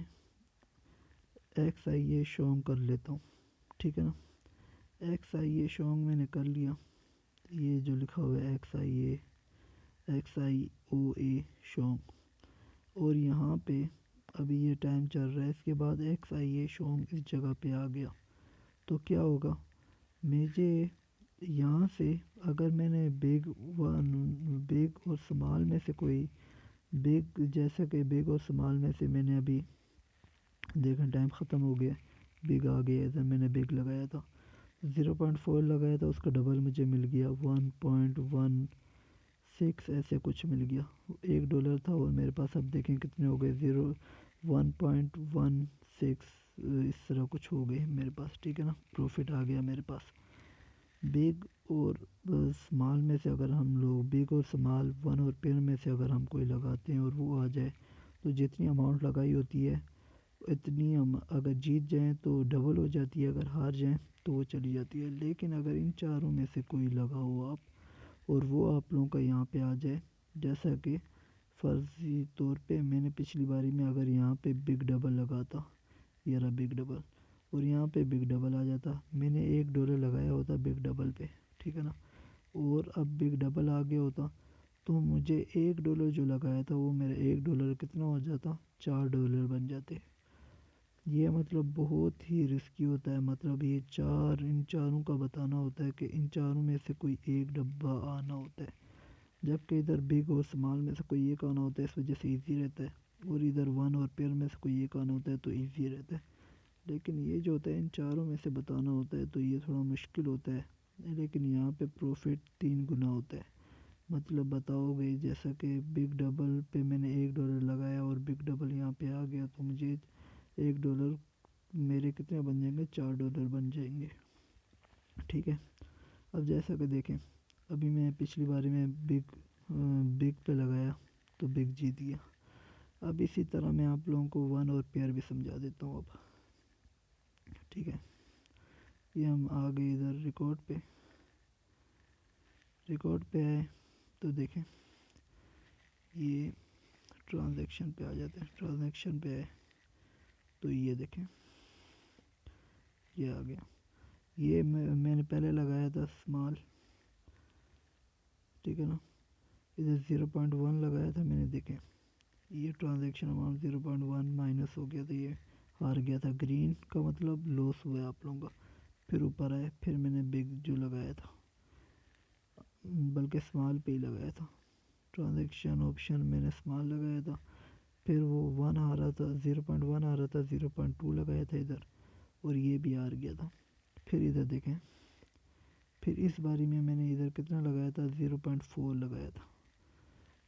ایکس آئی اے شونگ کر لیتا ہوں ٹھیک ہے نا. ایکس آئی اے شونگ میں نے کر لیا، یہ جو لکھا ہوا ہے ایکس آئی او اے شونگ. اور یہاں پہ ابھی یہ ٹائم چل رہا ہے، اس کے بعد ایکس آئی اے شونگ اس جگہ پہ آ گیا تو کیا ہوگا، مجھے یہاں سے اگر میں نے بگ اور سمال میں سے کوئی بگ، جیسا کہ بگ اور سمال میں سے میں نے ابھی دیکھیں ٹائم ختم ہو گیا، بگ آ گیا ادھر، میں نے بگ لگایا تھا 0.4 لگایا تھا، اس کا ڈبل مجھے مل گیا 1.16 ایسے کچھ مل گیا، $1 تھا اور میرے پاس اب دیکھیں کتنے ہو گئے 1.16 اس طرح کچھ ہو گئے میرے پاس، ٹھیک ہے نا، پروفٹ آ گیا میرے پاس۔ بگ اور سمال میں سے اگر ہم لوگ بگ اور سمال ون اور پیر میں سے اگر ہم کوئی لگاتے ہیں اور وہ آ جائے تو جتنی اماؤنٹ لگائی ہوتی ہے اتنی ہم اگر جیت جائیں تو ڈبل ہو جاتی ہے، اگر ہار جائیں تو وہ چلی جاتی ہے۔ لیکن اگر ان چاروں میں سے کوئی لگا ہو آپ اور وہ آپ لوگوں کا یہاں پہ آ جائے، جیسا کہ فرضی طور پہ میں نے پچھلی باری میں اگر یہاں پہ بگ ڈبل لگاتا، یہ رہا بگ ڈبل، اور یہاں پہ بگ ڈبل آ جاتا، میں نے $1 لگایا ہوتا بگ ڈبل پہ، ٹھیک ہے نا، اور اب بگ ڈبل آ گیا ہوتا تو مجھے $1 جو لگایا تھا وہ میرا $1 کتنا ہو جاتا، $4 بن جاتے۔ یہ مطلب بہت ہی رسکی ہوتا ہے، مطلب یہ ان چاروں کا بتانا ہوتا ہے کہ ان چاروں میں سے کوئی ایک ڈبہ آنا ہوتا ہے، جبکہ ادھر بگ اور سمال میں سے کوئی ایک آنا ہوتا ہے، اس وجہ سے ایزی رہتا ہے، اور ادھر ون اور پیر میں سے کوئی ایک آنا ہوتا ہے تو ایزی رہتا ہے۔ لیکن یہ جو ہوتا ہے ان چاروں میں سے بتانا ہوتا ہے تو یہ تھوڑا مشکل ہوتا ہے، لیکن یہاں پہ پروفٹ 3 گنا ہوتا ہے۔ مطلب بتاؤ گے جیسا کہ بگ ڈبل پہ میں نے $1 لگایا اور بگ ڈبل یہاں پہ آ گیا تو مجھے $1 میرے کتنے بن جائیں گے، $4 بن جائیں گے، ٹھیک ہے۔ اب جیسا کہ دیکھیں ابھی میں پچھلی باری میں بگ پہ لگایا تو بگ جیت گیا۔ اب اسی طرح میں آپ لوگوں کو ون اور پیئر بھی سمجھا دیتا ہوں اب، ٹھیک ہے۔ یہ ہم آ گئے ادھر ریکارڈ پہ آئے تو دیکھیں یہ ٹرانزیکشن پہ آ جاتے ہیں، ٹرانزیکشن پہ آئے تو یہ دیکھیں یہ آ گیا، یہ میں نے پہلے لگایا تھا اسمال، ٹھیک ہے نا، ادھر 0.1 لگایا تھا میں نے، دیکھیں یہ ٹرانزیکشن اماؤنٹ 0.1 مائنس ہو گیا تھا، یہ ہار گیا تھا، گرین کا مطلب لاس ہوا ہے آپ لوگوں کا۔ پھر اوپر آئے، پھر میں نے بگ جو لگایا تھا بلکہ اسمال پہ ہی لگایا تھا، ٹرانزیکشن آپشن میں نے اسمال لگایا تھا، پھر وہ 1 آ رہا تھا 0.1 آ رہا تھا، 0.2 لگایا تھا ادھر، اور یہ بھی ہار گیا تھا۔ پھر ادھر دیکھیں، پھر اس باری میں نے ادھر کتنا لگایا تھا 0.4 لگایا تھا،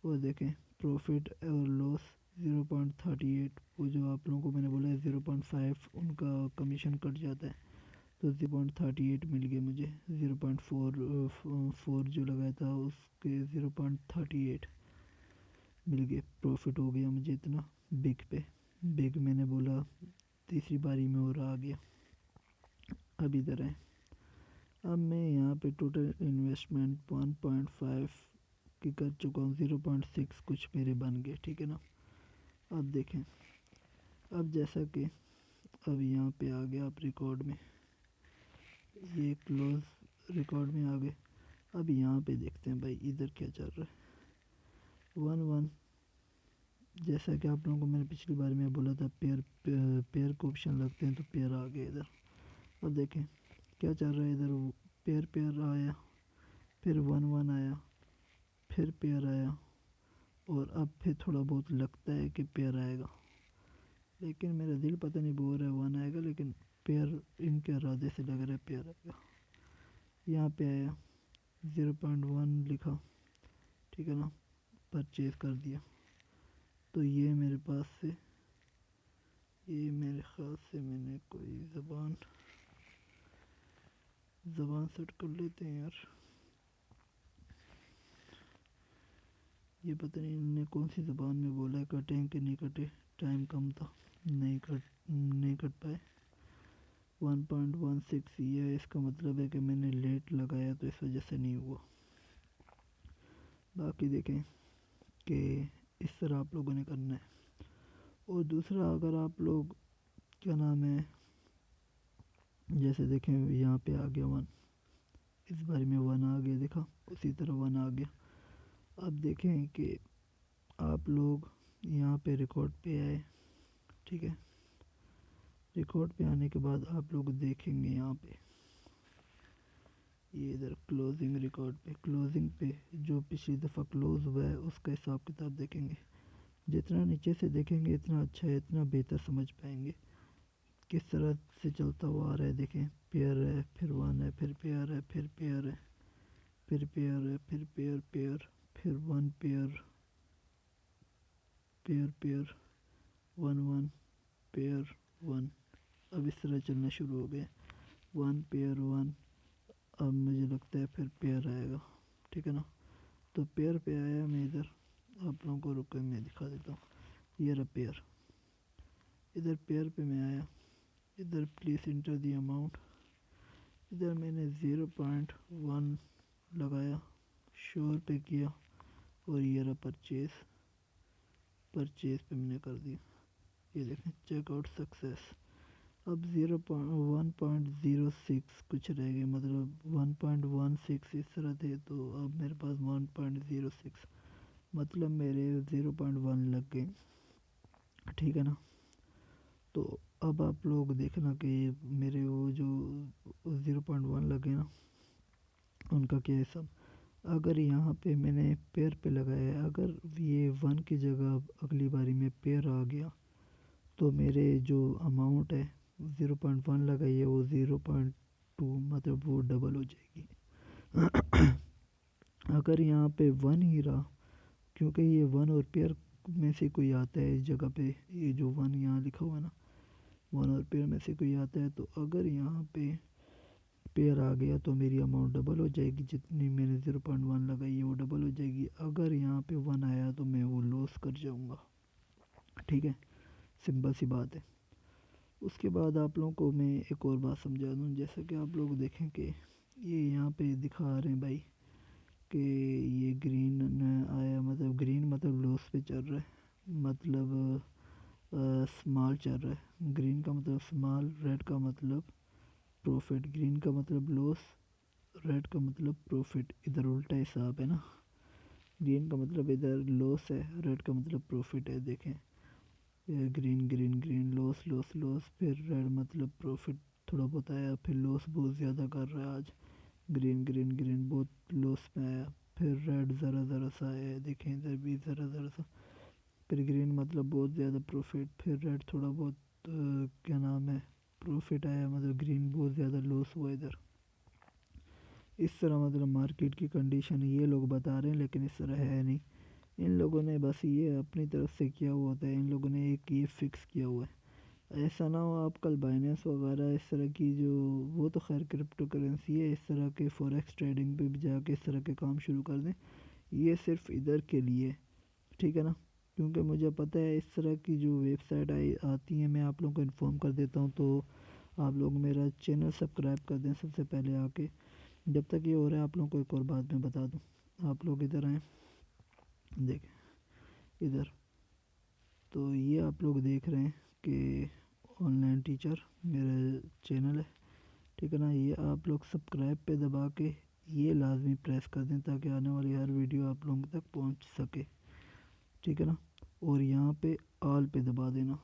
اور دیکھیں پروفٹ اور لاس 0.38، وہ جو آپ لوگوں کو میں نے بولا ہے 0.5 ان کا کمیشن کٹ جاتا ہے تو 0.38 مل گیا مجھے، 0.4 جو لگایا تھا اس کے 0.38 مل گئے، پروفٹ ہو گیا مجھے اتنا بگ پہ، بگ میں نے بولا تیسری باری میں اور آ گیا۔ اب ادھر ہے، اب میں یہاں پہ ٹوٹل انویسٹمنٹ 1.5 کی کر چکا ہوں، 0.6 کچھ میرے بن گئے، ٹھیک ہے نا۔ اب دیکھیں، اب جیسا کہ اب یہاں پہ آ گیا، آپ ریکارڈ میں یہ کلوز ریکارڈ میں آ گئے، اب یہاں پہ دیکھتے ہیں بھائی ادھر کیا چل رہا ہے۔ 1 جیسا کہ آپ لوگوں کو میں نے پچھلی بار میں بولا تھا پیئر کو آپشن لگتے ہیں تو پیئر آ گئے ادھر۔ اب دیکھیں کیا چل رہا ہے ادھر، پیئر آیا، پھر 1 آیا، پھر پیئر آیا، اور اب پھر تھوڑا بہت لگتا ہے کہ پیئر آئے گا، لیکن میرا دل پتہ نہیں بول رہا ہے 1 آئے گا، لیکن پیئر ان کے ارادے سے لگ رہا ہے پیئر آئے گا۔ یہاں پہ آیا 0.1 لکھا، ٹھیک ہے نا، پرچیز کر دیا، تو یہ میرے پاس سے، یہ میرے خیال سے میں نے کوئی زبان سیٹ کر لیتے ہیں یار، یہ پتہ نہیں انہوں نے کون سی زبان میں بولا ہے، کٹیں کہ نہیں کٹے، ٹائم کم تھا، نہیں کٹ پائے۔ 1.16 یہ اس کا مطلب ہے کہ میں نے لیٹ لگایا تو اس وجہ سے نہیں ہوا۔ باقی دیکھیں کہ اس طرح آپ لوگوں نے کرنا ہے۔ اور دوسرا اگر آپ لوگ کیا نام ہے، جیسے دیکھیں یہاں پہ آ گیا 1، اس بارے میں 1 آ گیا، دیکھا اسی طرح 1 آ گیا۔ اب دیکھیں کہ آپ لوگ یہاں پہ ریکارڈ پہ آئے، ٹھیک ہے، ریکارڈ پہ آنے کے بعد آپ لوگ دیکھیں گے یہاں پہ یہ ادھر کلوزنگ ریکارڈ پہ، کلوزنگ پہ جو پچھلی دفعہ کلوز ہوا ہے اس کا حساب کتاب دیکھیں گے. جتنا نیچے سے دیکھیں گے اتنا اچھا ہے، اتنا بہتر سمجھ پائیں گے کس طرح سے چلتا ہوا آ رہا ہے. دیکھیں پیئر ہے، پھر ون ہے، پھر پیئر ہے، پھر پیئر ہے، پھر پیئر ہے، پھر پیئر پیئر، پھر one pair, pair pair, one one, pair one. اب اس طرح چلنا شروع ہو گیا. One pair one. اب مجھے لگتا ہے پھر پیئر آئے گا. ٹھیک ہے نا. تو پیئر پہ آیا میں ادھر آپ لوگوں کو، رکے میں دکھا دیتا ہوں. یہ رہا پیئر. ادھر پیئر پہ میں آیا، ادھر پلیز انٹر دی اماؤنٹ. ادھر میں نے 0.1 لگایا، شور پہ کیا، اور یہ رہا پرچیز. پرچیز پہ میں نے کر دیا. یہ دیکھیں چیک آؤٹ سکسیس. اب 1.06 کچھ رہ گئے، مطلب 1.16 اس طرح تھے، تو اب میرے پاس 1.06 مطلب میرے 0.1 لگ گئے. ٹھیک ہے نا. تو اب آپ لوگ دیکھنا کہ میرے وہ جو 0.1 لگے نا ان کا کیا حساب. اگر یہاں پہ میں نے پیئر پہ لگایا ہے، اگر یہ 1 کی جگہ اگلی باری میں پیئر آ گیا تو میرے جو اماؤنٹ ہے 0.1 لگائی ہے وہ 0.2 مطلب وہ ڈبل ہو جائے گی. اگر یہاں پہ 1 ہی رہا، کیونکہ یہ 1 اور پیئر میں سے کوئی آتا ہے اس جگہ پہ، یہ جو 1 یہاں لکھا ہوا ہے نا 1 اور پیئر میں سے کوئی آتا ہے، تو اگر یہاں پہ پیئر آ گیا تو میری اماؤنٹ ڈبل ہو جائے گی. جتنی میں نے 0.1 لگائی ہے وہ ڈبل ہو جائے گی. اگر یہاں پہ 1 آیا تو میں وہ لوس کر جاؤں گا. ٹھیک ہے، سمپل سی بات ہے. اس کے بعد آپ لوگوں کو میں ایک اور بات سمجھا دوں. جیسا کہ آپ لوگ دیکھیں کہ یہ یہاں پہ دکھا رہے ہیں بھائی کہ یہ گرین آیا، مطلب گرین مطلب لوس پہ چل رہا ہے، مطلب سمال چل رہا ہے. گرین کا مطلب سمال، ریڈ کا مطلب پروفٹ. گرین کا مطلب لوس، ریڈ کا مطلب پروفٹ. ادھر الٹا حساب ہے نا، گرین کا مطلب ادھر لوس ہے، ریڈ کا مطلب پروفٹ ہے. دیکھیں green green green, loss loss loss, پھر ریڈ مطلب پروفٹ تھوڑا بہت آیا، پھر لوس بہت زیادہ کر رہا ہے آج. گرین گرین گرین بہت لوس میں آیا، پھر ریڈ ذرا ذرا سا آیا. دیکھیں ادھر بھی ذرا ذرا سا. پھر گرین مطلب بہت زیادہ پروفٹ، پھر ریڈ تھوڑا بہت کیا نام ہے پروفٹ آیا، مطلب گرین بہت زیادہ لوس ہوا ادھر. اس طرح مطلب مارکیٹ کی کنڈیشن یہ لوگ بتا رہے ہیں، لیکن اس طرح ہے نہیں. ان لوگوں نے بس یہ اپنی طرف سے کیا ہوا ہوتا ہے، ان لوگوں نے ایک یہ فکس کیا ہوا ہے. ایسا نہ ہو آپ کل بائننس وغیرہ اس طرح کی جو، وہ تو خیر کرپٹو کرنسی ہے، اس طرح کے فوریکس ٹریڈنگ پہ بھی جا کے اس طرح کے کام شروع کر دیں. یہ صرف ادھر کے لیے. ٹھیک ہے نا. کیونکہ مجھے پتہ ہے اس طرح کی جو ویب سائٹ آتی ہیں میں آپ لوگوں کو انفارم کر دیتا ہوں. تو آپ لوگ میرا چینل سبسکرائب کر دیں سب سے پہلے آ کے. جب تک یہ ہو رہا ہے آپ لوگوں کو ایک اور بات میں بتا دوں. آپ لوگ ادھر آئیں، دیکھیں ادھر. تو یہ آپ لوگ دیکھ رہے ہیں کہ آن لائن ٹیچر میرا چینل ہے. ٹھیک ہے نا. یہ آپ لوگ سبسکرائب پہ دبا کے یہ لازمی پریس کر دیں تاکہ آنے والی ہر ویڈیو آپ لوگوں تک پہنچ سکے. ٹھیک ہے نا. اور یہاں پہ آل پہ دبا دینا.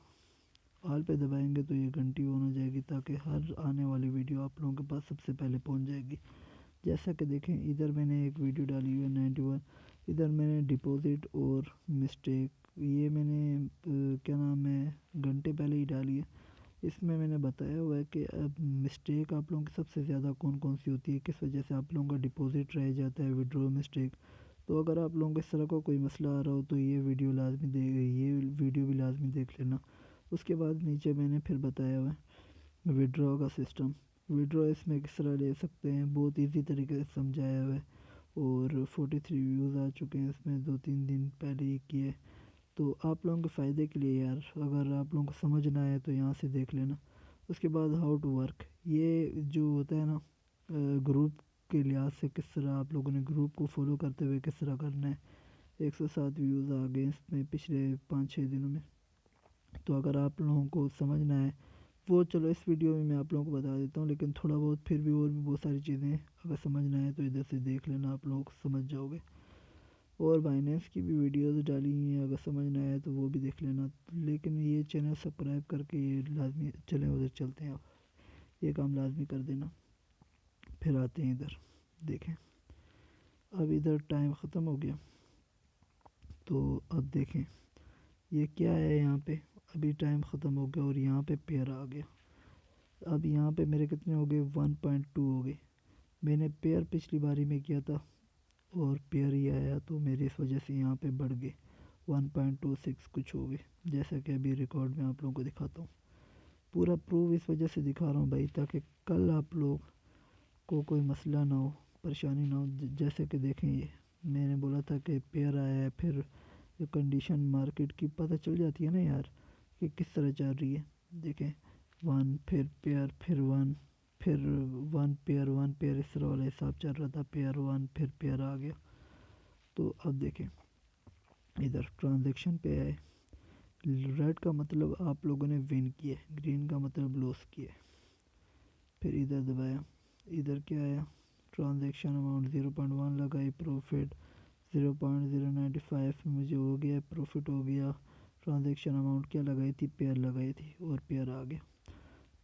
آل پہ دبائیں گے تو یہ گھنٹی آن ہو جائے گی تاکہ ہر آنے والی ویڈیو آپ لوگوں کے پاس سب سے پہلے پہنچ جائے گی. جیسا کہ دیکھیں ادھر میں نے ایک ویڈیو ڈالی ہوئی ہے 91. ادھر میں نے ڈپوزٹ اور مسٹیک، یہ میں نے کیا نام ہے گھنٹے پہلے ہی ڈالی ہے. اس میں نے بتایا ہوا ہے کہ اب مسٹیک آپ لوگوں کی سب سے زیادہ کون کون سی ہوتی ہے، کس وجہ سے آپ لوگوں کا ڈپوزٹ رہ جاتا ہے، وڈرو مسٹیک. تو اگر آپ لوگوں کو اس طرح کا کوئی مسئلہ آ رہا ہو تو یہ ویڈیو بھی لازمی دیکھ لینا. اس کے بعد نیچے میں نے پھر بتایا ہوا ہے وڈرو کا سسٹم. وڈرو اس میں کس طرح لے سکتے ہیں، بہت ایزی طریقے سے سمجھایا ہوا ہے. اور 43 ویوز آ چکے ہیں اس میں، 2-3 دن پہلے ہی کیے. تو آپ لوگوں کے فائدے کے لیے یار، اگر آپ لوگوں کو سمجھ نہ آئے تو یہاں سے دیکھ لینا. اس کے بعد ہاؤ ٹو ورک، یہ جو ہوتا ہے نا گروپ کے لحاظ سے کس طرح آپ لوگوں نے گروپ کو فالو کرتے ہوئے کس طرح کرنا ہے. 107 ویوز آ گئے اس میں پچھلے 5-6 دنوں میں. تو اگر آپ لوگوں کو سمجھ نہ آئے وہ چلو اس ویڈیو میں آپ لوگوں کو بتا دیتا ہوں، لیکن تھوڑا بہت پھر بھی اور بھی بہت ساری چیزیں اگر سمجھ نہ آئے تو ادھر سے دیکھ لینا، آپ لوگ سمجھ جاؤ گے. اور بائننس کی بھی ویڈیوز ڈالی ہوئی ہیں، اگر سمجھ نہ آئے تو وہ بھی دیکھ لینا. لیکن یہ چینل سبسکرائب کر کے یہ لازمی چلیں ادھر چلتے ہیں. آپ یہ کام لازمی کر دینا. پھر آتے ہیں ادھر. دیکھیں اب ادھر ٹائم ختم ہو گیا، تو اب دیکھیں یہ کیا ہے یہاں پہ، ابھی ٹائم ختم ہو گیا اور یہاں پہ پیئر آ گیا۔ اب یہاں پہ میرے کتنے ہو گئے، 1.2 ہو گئے۔ میں نے پیئر پچھلی باری میں کیا تھا اور پیئر ہی آیا، تو میری اس وجہ سے یہاں پہ بڑھ گئے، 1.26 کچھ ہو گئے، جیسا کہ ابھی ریکارڈ میں آپ لوگوں کو دکھاتا ہوں۔ پورا پروف اس وجہ سے دکھا رہا ہوں بھائی، تاکہ کل آپ لوگ کو کوئی مسئلہ نہ ہو، پریشانی نہ ہو۔ جیسے کہ دیکھیں یہ میں نے بولا تھا کہ پیئر آیا ہے، پھر یہ کنڈیشن مارکیٹ کی پتہ چل جاتی ہے نا یار کہ کس طرح چل رہی ہے۔ دیکھیں 1 پھر پیئر پھر 1 پھر 1 پیئر 1 پیئر، اس طرح والا حساب چل رہا تھا، پیئر 1 پھر پیئر آ گیا۔ تو اب دیکھیں ادھر ٹرانزیکشن پہ آئے، ریڈ کا مطلب آپ لوگوں نے ون کیا ہے، گرین کا مطلب لوس کیا ہے۔ پھر ادھر دبایا، ادھر کیا آیا، ٹرانزیکشن اماؤنٹ 0.1 لگائی، پروفٹ 0.095 مجھے ہو گیا، پروفٹ ہو گیا۔ ٹرانزیکشن اماؤنٹ کیا لگائی تھی، پیئر لگائی تھی اور پیئر آ گیا۔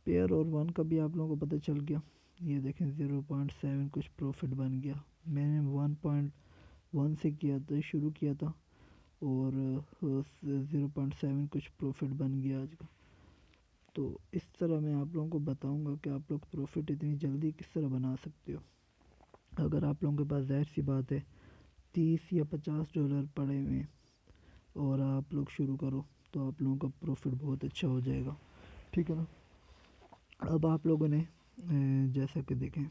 پیئر اور 1 کا بھی آپ لوگوں کو پتہ چل گیا، یہ دیکھیں 0.7 کچھ پروفٹ بن گیا۔ میں نے 1.1 سے کیا تھا، شروع کیا تھا، اور 0.7 کچھ پروفٹ بن گیا آج کا۔ تو اس طرح میں آپ لوگوں کو بتاؤں گا کہ آپ لوگ پروفٹ اتنی جلدی کس طرح بنا سکتے ہو۔ اگر آپ لوگوں کے پاس ظاہر سی بات ہے 30 یا 50 ڈالر پڑے ہوئے ہیں اور آپ لوگ شروع کرو، تو آپ لوگوں کا پروفٹ بہت اچھا ہو جائے گا، ٹھیک ہے نا۔ اب آپ لوگوں نے جیسا کہ دیکھیں،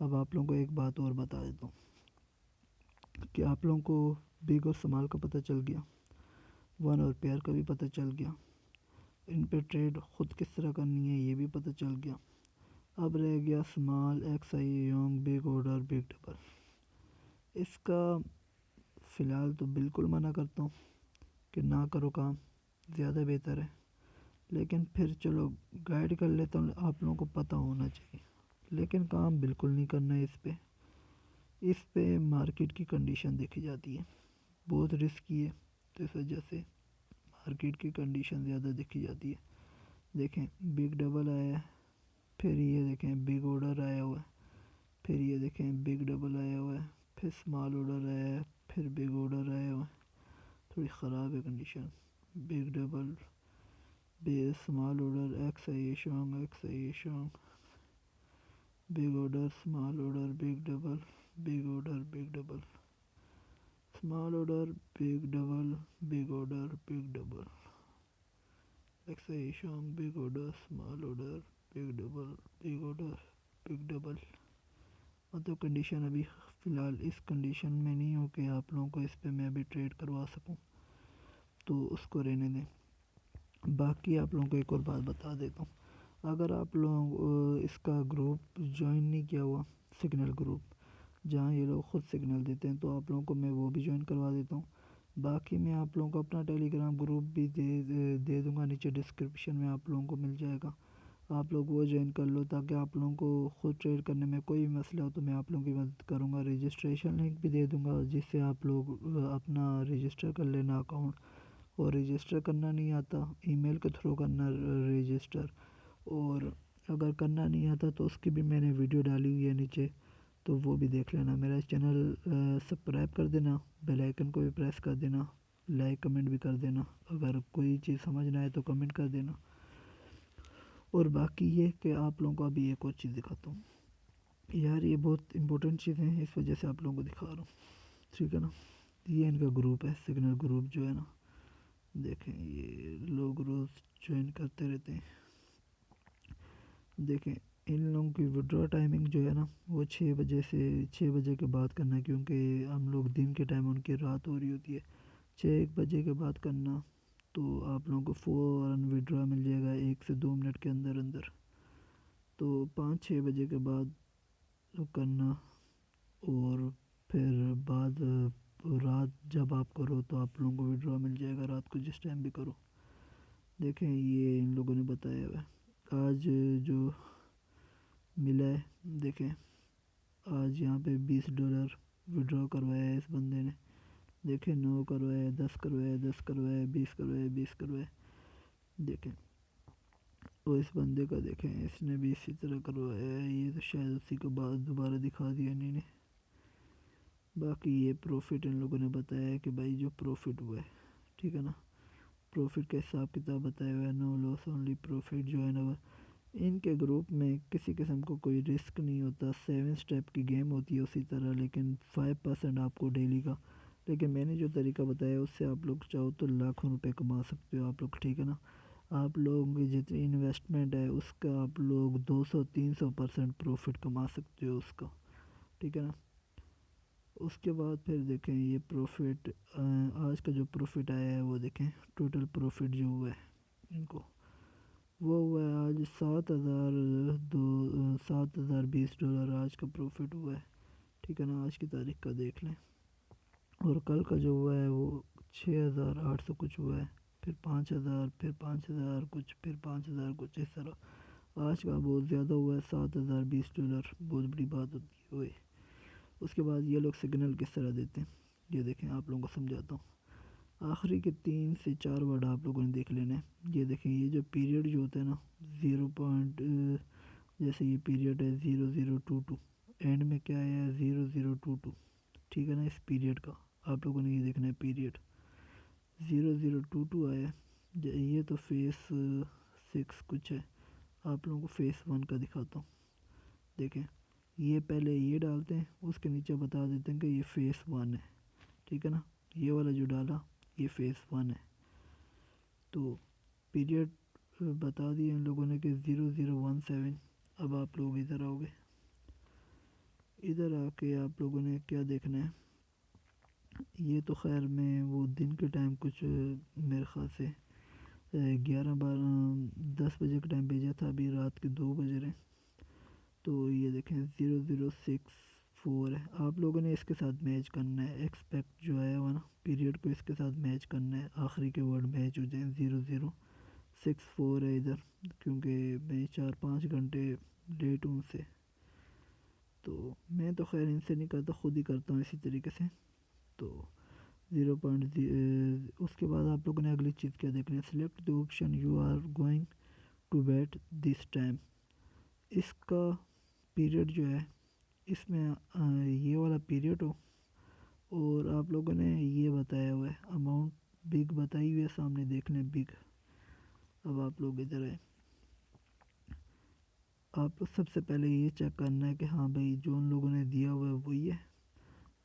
اب آپ لوگوں کو ایک بات اور بتا دیتا ہوں کہ آپ لوگوں کو بگ اور سمال کا پتہ چل گیا، 1 اور پیئر کا بھی پتہ چل گیا، ان پہ ٹریڈ خود کس طرح کرنی ہے یہ بھی پتہ چل گیا۔ اب رہ گیا سمال، ایکس آئی یونگ، بگ آرڈر، بگ ڈبل۔ اس کا فی الحال تو بالکل منع کرتا ہوں کہ نہ کرو کام، زیادہ بہتر ہے، لیکن پھر چلو گائیڈ کر لیتا ہوں، آپ لوگوں کو پتہ ہونا چاہیے، لیکن کام بالکل نہیں کرنا ہے اس پہ۔ اس پہ مارکیٹ کی کنڈیشن دیکھی جاتی ہے، بہت رسکی ہے، تو اس وجہ سے مارکیٹ کی کنڈیشن زیادہ دیکھی جاتی ہے۔ دیکھیں بگ ڈبل آیا ہے، پھر یہ دیکھیں بگ آرڈر آیا ہوا ہے، پھر یہ دیکھیں بگ ڈبل آیا ہوا ہے، پھر اسمال آرڈر آیا ہے، پھر بگ آرڈر آیا ہوا ہے، تھوڑی خراب ہے condition. Big double, small order, ایکس آئی شانگ، ایکس آئی شانگ، big order, small order, big double, big order, big double, small order, big double, big order, big double, ایکس آئی شانگ، big order, small order, big double, big order, big double. مطلب کنڈیشن ابھی فی الحال اس کنڈیشن میں نہیں ہو کہ آپ لوگوں کو اس پہ میں ابھی ٹریڈ کروا سکوں، تو اس کو رہنے دیں۔ باقی آپ لوگوں کو ایک اور بات بتا دیتا ہوں، اگر آپ لوگ اس کا گروپ جوائن نہیں کیا ہوا، سگنل گروپ جہاں یہ لوگ خود سگنل دیتے ہیں، تو آپ لوگوں کو میں وہ بھی جوائن کروا دیتا ہوں۔ باقی میں آپ لوگوں کو اپنا ٹیلی گرام گروپ بھی دے دوں گا، نیچے ڈسکرپشن میں آپ لوگوں کو مل جائے گا، آپ لوگ وہ جوائن کر لو، تاکہ آپ لوگوں کو خود ٹریڈ کرنے میں کوئی مسئلہ ہو تو میں آپ لوگوں کی مدد کروں گا۔ رجسٹریشن لنک بھی دے دوں گا، جس سے آپ لوگ اپنا رجسٹر کر لینا اکاؤنٹ، اور رجسٹر کرنا نہیں آتا ای میل کے تھرو کرنا رجسٹر، اور اگر کرنا نہیں آتا تو اس کی بھی میں نے ویڈیو ڈالی ہوئی ہے نیچے، تو وہ بھی دیکھ لینا۔ میرا چینل سبسکرائب کر دینا، بیل آئیکن کو بھی پریس کر دینا، لائک کمنٹ بھی کر دینا، اگر کوئی چیز سمجھ نہ آئے تو کمنٹ کر دینا۔ اور باقی یہ کہ آپ لوگوں کو ابھی ایک اور چیز دکھاتا ہوں یار، یہ بہت امپورٹنٹ چیزیں ہیں، اس وجہ سے آپ لوگوں کو دکھا رہا ہوں، ٹھیک ہے نا۔ یہ ان کا گروپ ہے، سگنل گروپ جو ہے نا، دیکھیں یہ لوگ روز جوائن کرتے رہتے ہیں۔ دیکھیں ان لوگوں کی وڈرا ٹائمنگ جو ہے نا، وہ 6 بجے کے بعد کرنا ہے، کیونکہ ہم لوگ دن کے ٹائم ان کی رات ہو رہی ہوتی ہے، 1 بجے کے بعد کرنا، تو آپ لوگوں کو فوراً وڈرا مل جائے گا 1 سے 2 منٹ کے اندر اندر۔ تو 5-6 بجے کے بعد کرنا، اور پھر بعد رات جب آپ کرو تو آپ لوگوں کو وڈرا مل جائے گا، رات کو جس ٹائم بھی کرو۔ دیکھیں یہ ان لوگوں نے بتایا ہوا ہے، آج جو ملا ہے، دیکھیں آج یہاں پہ 20 ڈالر وڈرا کروایا ہے اس بندے نے، دیکھیں 9 کروایا ہے، 10 کروایا ہے، 10 کروایا ہے، 20 کروایا ہے، 20 کروایا ہے، دیکھیں تو اس بندے کا دیکھیں اس نے بھی اسی طرح کروایا ہے، یہ تو شاید اسی کو بعد دوبارہ دکھا دیا انہیں نے۔ باقی یہ پروفٹ ان لوگوں نے بتایا ہے کہ بھائی جو پروفٹ ہوا ہے، ٹھیک ہے نا، پروفٹ کا حساب کتاب بتایا ہوا ہے، نو لاس اونلی پروفٹ جو ہے نا، ان کے گروپ میں کسی قسم کو کوئی رسک نہیں ہوتا، 7 سٹیپ کی گیم ہوتی ہے اسی طرح، لیکن 5% آپ کو ڈیلی کا، لیکن میں نے جو طریقہ بتایا اس سے آپ لوگ چاہو تو لاکھوں روپے کما سکتے ہو آپ لوگ، ٹھیک ہے نا۔ آپ لوگوں کی جتنی انویسٹمنٹ ہے اس کا آپ لوگ 200-300% پروفٹ کما سکتے ہو اس کا، ٹھیک ہے نا۔ اس کے بعد پھر دیکھیں یہ پروفٹ، آج کا جو پروفٹ آیا ہے وہ دیکھیں، ٹوٹل پروفٹ جو ہوا ہے ان کو، وہ ہوا ہے آج $7,020 آج کا پروفٹ ہوا ہے، ٹھیک ہے نا، آج کی تاریخ کا دیکھ لیں۔ اور کل کا جو ہوا ہے وہ 6,800 کچھ ہوا ہے، پھر 5,000، پھر 5,000 کچھ، پھر 5,000 کچھ، اس طرح آج کا بہت زیادہ ہوا ہے $7,020، بہت بڑی بات ہوتی ہے ہوئے۔ اس کے بعد یہ لوگ سگنل کس طرح دیتے ہیں یہ دیکھیں، آپ لوگوں کو سمجھاتا ہوں۔ آخری کے 3 سے 4 ورڈ آپ لوگوں نے دیکھ لینے ہیں، یہ دیکھیں یہ جو پیریڈ جو ہوتا ہے نا، 0. جیسے یہ پیریڈ ہے 0022، اینڈ میں کیا آیا ہے 0022، ٹھیک ہے نا، اس پیریڈ کا آپ لوگوں نے یہ دیکھنا ہے، پیریڈ 0022 آیا ہے، یہ تو فیس 6 کچھ ہے، آپ لوگوں کو فیس 1 کا دکھاتا ہوں، دیکھیں یہ پہلے یہ ڈالتے ہیں، اس کے نیچے بتا دیتے ہیں کہ یہ فیس 1 ہے، ٹھیک ہے نا، یہ والا جو ڈالا یہ فیس 1 ہے، تو پیریڈ بتا دیا ان لوگوں نے کہ 0017۔ اب آپ لوگ ادھر آؤ گے، ادھر آ کے آپ لوگوں نے کیا دیکھنا ہے، یہ تو خیر میں وہ دن کے ٹائم کچھ میرے خیال سے 10 بجے کا ٹائم بھیجا تھا، ابھی رات کے 2 بج رہے ہیں، تو یہ دیکھیں 0064 ہے، آپ لوگوں نے اس کے ساتھ میچ کرنا ہے، ایکسپیکٹ جو آیا ہوا نا پیریڈ کو اس کے ساتھ میچ کرنا ہے، آخری کے ورڈ میچ ہو جائیں، 0064 ہے ادھر، کیونکہ میں 4-5 گھنٹے لیٹ ہوں سے، تو میں تو خیر ان سے نہیں کرتا، خود ہی کرتا ہوں اسی طریقے سے، تو 0. اس کے بعد آپ لوگوں نے اگلی چیز کیا دیکھنا ہے، select the option you are going to bet this time, اس کا پیریڈ جو ہے، اس میں یہ والا پیریڈ ہو، اور آپ لوگوں نے یہ بتایا ہوا ہے اماؤنٹ، بگ بتائی ہوئی ہے سامنے، دیکھ لیں بگ۔ اب آپ لوگ ادھر آئے، آپ کو سب سے پہلے یہ چیک کرنا ہے کہ ہاں بھائی جو ان لوگوں نے دیا ہوا ہے وہی ہے،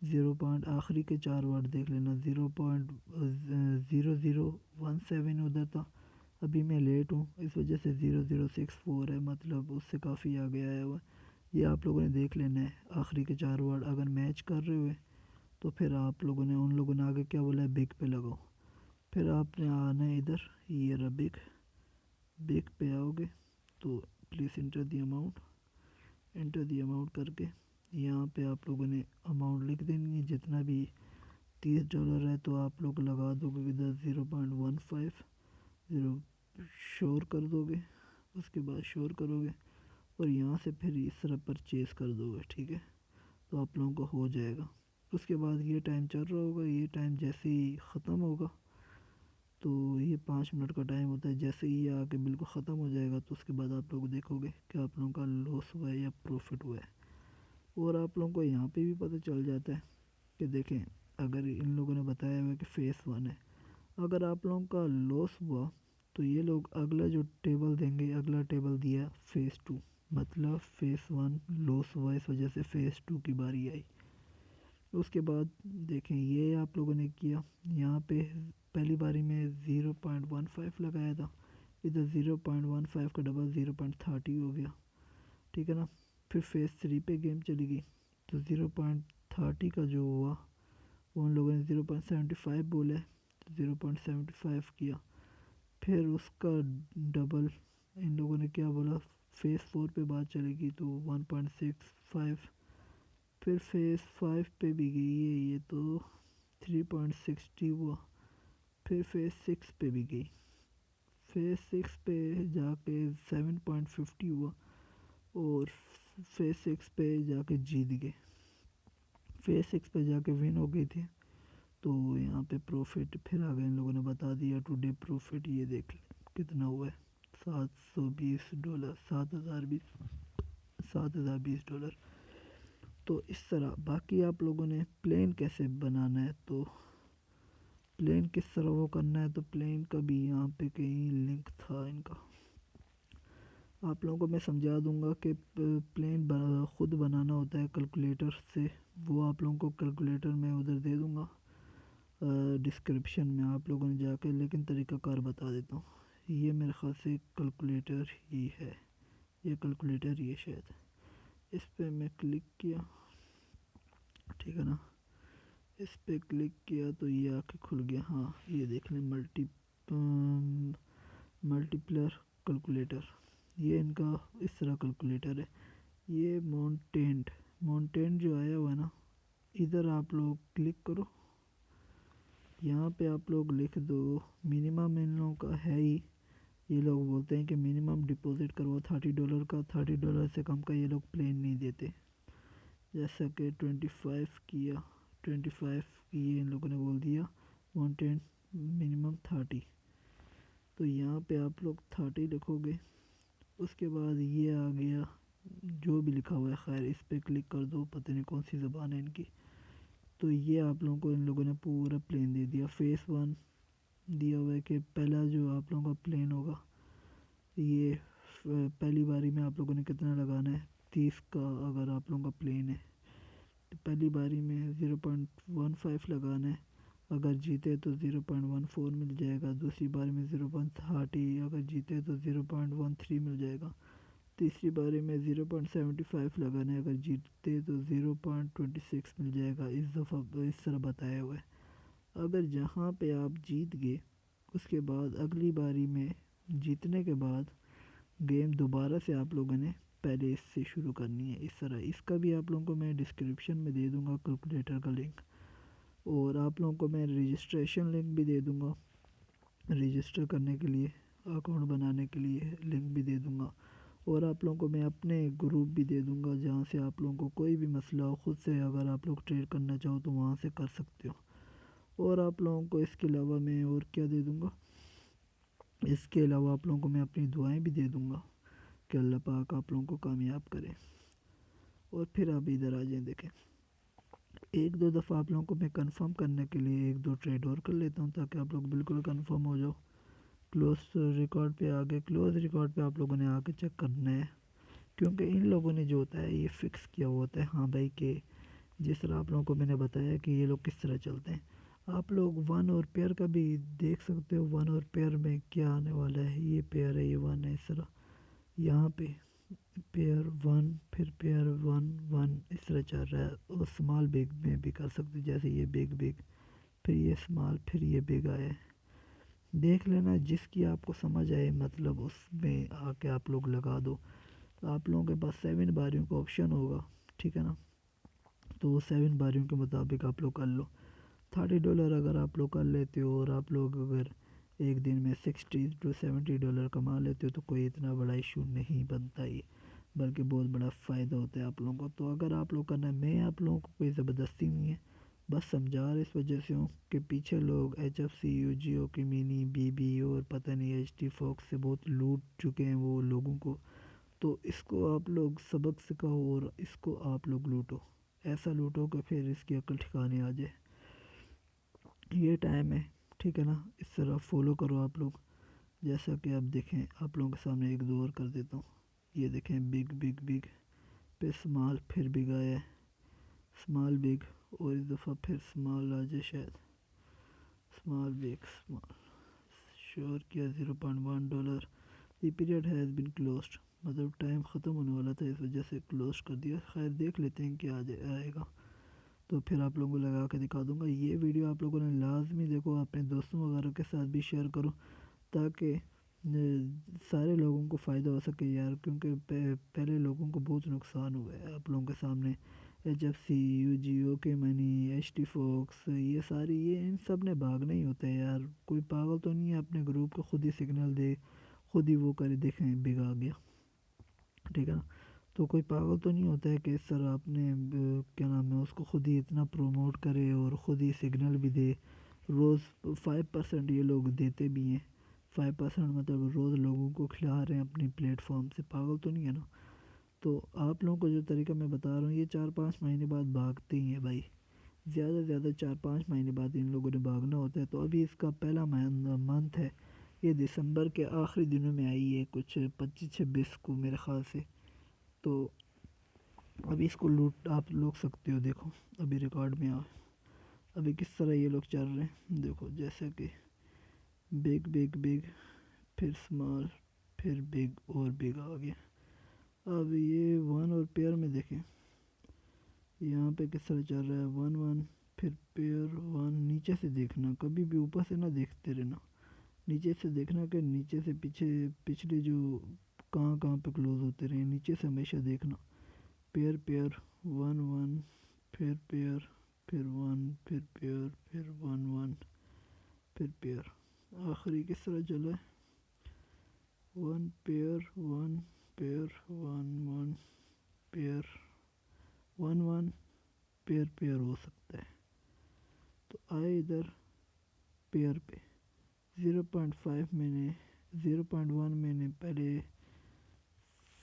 0. آخری کے 4 ورڈ دیکھ لینا، 0.0017 ادھر تھا، ابھی میں لیٹ ہوں اس وجہ سے 0064 ہے، مطلب اس سے کافی آگے آیا ہوا ہے، یہ آپ لوگوں نے دیکھ لینا ہے، آخری کے 4 ورڈ اگر میچ کر رہے ہوئے تو پھر آپ لوگوں نے ان لوگوں نے آگے کیا بولا ہے، بگ پہ لگاؤ، پھر آپ نے آنا ہے ادھر، یہ رہا بگ پہ آؤ گے تو پلیز انٹر دی اماؤنٹ کر کے یہاں پہ آپ لوگوں نے اماؤنٹ لکھ دینی ہے، جتنا بھی $30 ہے تو آپ لوگ لگا دو گے ادھر 0.15 شور کر دو گے، اس کے بعد شور کرو گے اور یہاں سے پھر اس طرح پرچیز کر دو گے، ٹھیک ہے، تو آپ لوگوں کو ہو جائے گا۔ اس کے بعد یہ ٹائم چل رہا ہوگا، یہ ٹائم جیسے ہی ختم ہوگا، تو یہ 5 منٹ کا ٹائم ہوتا ہے، جیسے ہی یہ آ کے بالکل ختم ہو جائے گا تو اس کے بعد آپ لوگ دیکھو گے کہ آپ لوگوں کا لاس ہوا ہے یا پروفٹ ہوا ہے، اور آپ لوگوں کو یہاں پہ بھی پتہ چل جاتا ہے کہ دیکھیں اگر ان لوگوں نے بتایا ہوا ہے کہ فیس 1 ہے، اگر آپ لوگوں کا لاس ہوا تو یہ لوگ اگلا جو ٹیبل دیں گے، اگلا ٹیبل دیا فیس 2، مطلب فیس 1 لاس ہوا اس وجہ سے فیس 2 کی باری آئی۔ اس کے بعد دیکھیں یہ آپ لوگوں نے کیا، یہاں پہ پہلی باری میں 0.15 لگایا تھا، ادھر 0.15 کا ڈبل 0.30 ہو گیا، ٹھیک ہے نا، پھر فیس 3 پہ گیم چلی گئی تو 0.30 کا جو ہوا وہ ان لوگوں نے 0.75 بولا ہے، تو 0.75 کیا، پھر اس کا ڈبل ان لوگوں نے کیا بولا، فیس 4 پہ بات چلے گی تو 1.65، پھر فیس 5 پہ بھی گئی ہے یہ تو 3.60 ہوا، پھر فیس 6 پہ بھی گئی، فیس 6 پہ جا کے 7.50 ہوا، اور فیس 6 پہ جا کے جیت گئے، فیس 6 پہ جا کے ون ہو گئی تھی، تو یہاں پہ پروفٹ پھر آگے ان لوگوں نے بتا دیا ٹو ڈے پروفٹ، یہ دیکھ لیں کتنا ہوا ہے $720 $7,020 تو اس طرح باقی آپ لوگوں نے پلین کیسے بنانا ہے، تو پلین کس طرح وہ کرنا ہے، تو پلین کا بھی یہاں پہ کہیں لنک تھا ان کا، آپ لوگوں کو میں سمجھا دوں گا کہ پلین خود بنانا ہوتا ہے کیلکولیٹر سے، وہ آپ لوگوں کو کیلکولیٹر میں ادھر دے دوں گا ڈسکرپشن میں، آپ لوگوں نے جا کے، لیکن طریقہ کار بتا دیتا ہوں۔ یہ میرے خیال سے کیلکولیٹر ہی ہے، یہ کیلکولیٹر ہی ہے شاید، اس پہ میں کلک کیا، ٹھیک ہے نا، اس پہ کلک کیا تو یہ آ کے کھل گیا، ہاں یہ دیکھ لیں ملٹی پلر کیلکولیٹر، یہ ان کا اس طرح کیلکولیٹر ہے۔ یہ مونٹینڈ جو آیا ہوا ہے نا، ادھر آپ لوگ کلک کرو، یہاں پہ آپ لوگ لکھ دو منیمم، ان لوگوں کا ہے ہی، یہ لوگ بولتے ہیں کہ منیمم ڈپازٹ کرو $30 کا، $30 سے کم کا یہ لوگ پلین نہیں دیتے، جیسا کہ 25 کیا، 25 یہ ان لوگوں نے بول دیا مونٹین منیمم 30، تو یہاں پہ آپ لوگ 30 لکھو گے، اس کے بعد یہ آ گیا جو بھی لکھا ہوا ہے، خیر اس پہ کلک کر دو، پتہ نہیں کون سی زبان ہے ان کی، تو یہ آپ لوگوں کو ان لوگوں نے پورا پلین دے دیا، فیس 1 دیا ہوا ہے کہ پہلا جو آپ لوگوں کا پلین ہوگا، یہ پہلی باری میں آپ لوگوں نے کتنا لگانا ہے، 30 کا اگر آپ لوگوں کا پلین ہے تو پہلی باری میں 0.15 لگانا ہے، اگر جیتے تو 0.14 مل جائے گا، دوسری باری میں 0.30، اگر جیتے تو 0.13 مل جائے گا، تیسری باری میں 0.75 لگانا ہے، اگر جیتے تو 0.26 مل جائے گا، اس دفعہ اس طرح بتایا ہوا ہے۔ اگر جہاں پہ آپ جیت گئے، اس کے بعد اگلی باری میں جیتنے کے بعد گیم دوبارہ سے آپ لوگوں نے پہلے اس سے شروع کرنی ہے، اس طرح، اس کا بھی آپ لوگوں کو میں ڈسکرپشن میں دے دوں گا کیلکولیٹر کا لنک، اور آپ لوگوں کو میں رجسٹریشن لنک بھی دے دوں گا، رجسٹر کرنے کے لیے، اکاؤنٹ بنانے کے لیے لنک بھی دے دوں گا، اور آپ لوگوں کو میں اپنے گروپ بھی دے دوں گا جہاں سے آپ لوگوں کو کوئی بھی مسئلہ ہو، خود سے اگر آپ لوگ ٹریڈ کرنا چاہو تو وہاں سے کر سکتے ہو، اور آپ لوگوں کو اس کے علاوہ میں اور کیا دے دوں گا، اس کے علاوہ آپ لوگوں کو میں اپنی دعائیں بھی دے دوں گا کہ اللہ پاک آپ لوگوں کو کامیاب کرے۔ اور پھر آپ ادھر آ جائیں، دیکھیں ایک دو دفعہ آپ لوگوں کو میں کنفرم کرنے کے لیے ایک دو ٹریڈ اور کر لیتا ہوں تاکہ آپ لوگ بالکل کنفرم ہو جاؤ۔ کلوز ریکارڈ پہ آگے، کلوز ریکارڈ پہ آپ لوگوں نے آ کے چیک کرنا ہے، کیونکہ ان لوگوں نے جو ہوتا ہے یہ فکس کیا ہوا ہوتا ہے، ہاں بھائی کہ جس طرح آپ لوگوں کو میں نے بتایا کہ یہ لوگ کس طرح چلتے ہیں، آپ لوگ ون اور پیئر کا بھی دیکھ سکتے ہو، ون اور پیئر میں کیا آنے والا ہے، یہ پیئر ہے، یہ ون ہے، اس طرح یہاں پہ پیئر 1 پھر پیئر 1 اس طرح چل رہا ہے، اور اسمال بگ میں بھی کر سکتے، جیسے یہ بگ پھر یہ اسمال پھر یہ بگ آیا ہے، دیکھ لینا جس کی آپ کو سمجھ آئے، مطلب اس میں آ کے آپ لوگ لگا دو، آپ لوگوں کے پاس 7 باریوں کا آپشن ہوگا، ٹھیک ہے نا، تو وہ 7 باریوں کے مطابق آپ لوگ کر لو، $30 اگر آپ لوگ کر لیتے ہو، اور آپ لوگ اگر ایک دن میں $60 to $70 کما لیتے ہو تو کوئی اتنا بڑا ایشو نہیں بنتا، یہ بلکہ بہت بڑا فائدہ ہوتا ہے آپ لوگوں کو، تو اگر آپ لوگ کرنا ہے، میں آپ لوگوں کو کوئی زبردستی نہیں ہے، بس سمجھا رہے اس وجہ سے ہوں کہ پیچھے لوگ HFC UGO کی مینی BB اور پتہ نہیں HT فوکس سے بہت لوٹ چکے ہیں وہ لوگوں کو، تو اس کو آپ لوگ سبق سکھاؤ اور اس کو آپ لوگ لوٹو، ایسا لوٹو کہ پھر اس کی عقل ٹھکانے آ جائے، یہ ٹائم ہے، ٹھیک ہے نا، اس طرح فالو کرو آپ لوگ، جیسا کہ آپ دیکھیں آپ لوگوں کے سامنے ایک دو اور کر دیتا ہوں، یہ دیکھیں بگ پہ اسمال پھر بگ آیا ہے، اسمال بگ، اور اس دفعہ پھر اسمال آ جائے شاید، اسمال بگ اسمال شور کیا $0.1، the period has been closed, مطلب ٹائم ختم ہونے والا تھا اس وجہ سے کلوز کر دیا، خیر دیکھ لیتے ہیں کہ آئے گا تو پھر آپ لوگوں کو لگا کے دکھا دوں گا، یہ ویڈیو آپ لوگوں نے لازمی دیکھو، اپنے دوستوں وغیرہ کے ساتھ بھی شیئر کرو تاکہ سارے لوگوں کو فائدہ ہو سکے یار، کیونکہ پہلے لوگوں کو بہت نقصان ہوا ہے آپ لوگوں کے سامنے، HFC UGO کے منی HT فوکس یہ ساری، یہ ان سب نے بھاگنا ہی ہوتا ہے یار، کوئی پاگل تو نہیں ہے اپنے گروپ کو خود ہی سگنل دے، خود ہی وہ کرے، دیکھیں بگ آ گیا، ٹھیک ہے نا، تو کوئی پاگل تو نہیں ہوتا ہے کہ اس طرح اپنے کیا نام ہے اس کو خود ہی اتنا پروموٹ کرے اور خود ہی سگنل بھی دے، روز 5% یہ لوگ دیتے بھی ہیں، 5% مطلب روز لوگوں کو کھلا رہے ہیں اپنی پلیٹ فارم سے، پاگل تو نہیں ہے نا؟ تو آپ لوگوں کو جو طریقہ میں بتا رہا ہوں یہ 4-5 مہینے بعد بھاگتے ہی ہیں بھائی، زیادہ سے زیادہ 4-5 مہینے بعد ان لوگوں نے بھاگنا ہوتا ہے۔ تو ابھی اس کا پہلا منتھ ہے، یہ دسمبر کے آخری دنوں میں آئی ہے، کچھ 25-26 کو میرے خیال سے۔ تو ابھی اس کو لوٹ آپ لوگ سکتے ہو، دیکھو ابھی ریکارڈ میں ابھی کس طرح یہ لوگ چل رہے ہیں، دیکھو جیسا کہ بگ بگ بگ، پھر اسمال، پھر بگ اور بگ آ گیا۔ اب یہ 1 اور پیئر میں دیکھیں یہاں پہ کس طرح چل رہا ہے، 1-1 پھر پیئر 1، نیچے سے دیکھنا، کبھی بھی اوپر سے نہ دیکھتے رہنا، نیچے سے دیکھنا کہ نیچے سے پچھلے جو کہاں پہ کلوز ہوتے رہے، نیچے سے ہمیشہ دیکھنا۔ پیئر پیئر 1-1 پھر پیئر، پھر 1 پھر پیئر، پھر 1-1 پھر پیئر، آخری کس طرح چلا ہے، 1 pair 1 pair 1-1 pair 1-1 pair pair ہو سکتا ہے۔ تو آئے ادھر پیئر پہ 0.5 0.1 میں نے پہلے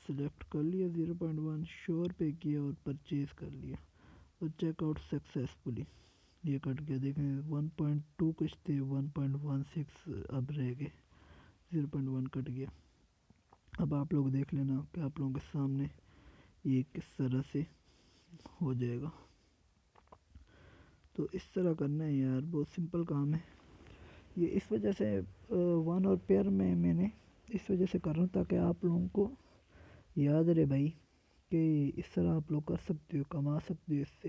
سلیکٹ کر لیا، 0.1 شور پہ کیا اور پرچیز کر لیا اور چیک آؤٹ سکسیسفلی، یہ کٹ گیا۔ دیکھیں 1.2 کچھ تھے، 1.16 اب رہ گئے، 0.1 کٹ گیا۔ اب آپ لوگ دیکھ لینا کہ آپ لوگوں کے سامنے یہ کس طرح سے ہو جائے گا۔ تو اس طرح کرنا ہے یار، بہت سمپل کام ہے یہ۔ اس وجہ سے 1 اور پیئر میں نے اس وجہ سے کر رہا ہوں تاکہ آپ لوگوں کو یاد رہے بھائی کہ اس طرح آپ لوگ کر سکتے ہو، کما سکتے ہو اس سے۔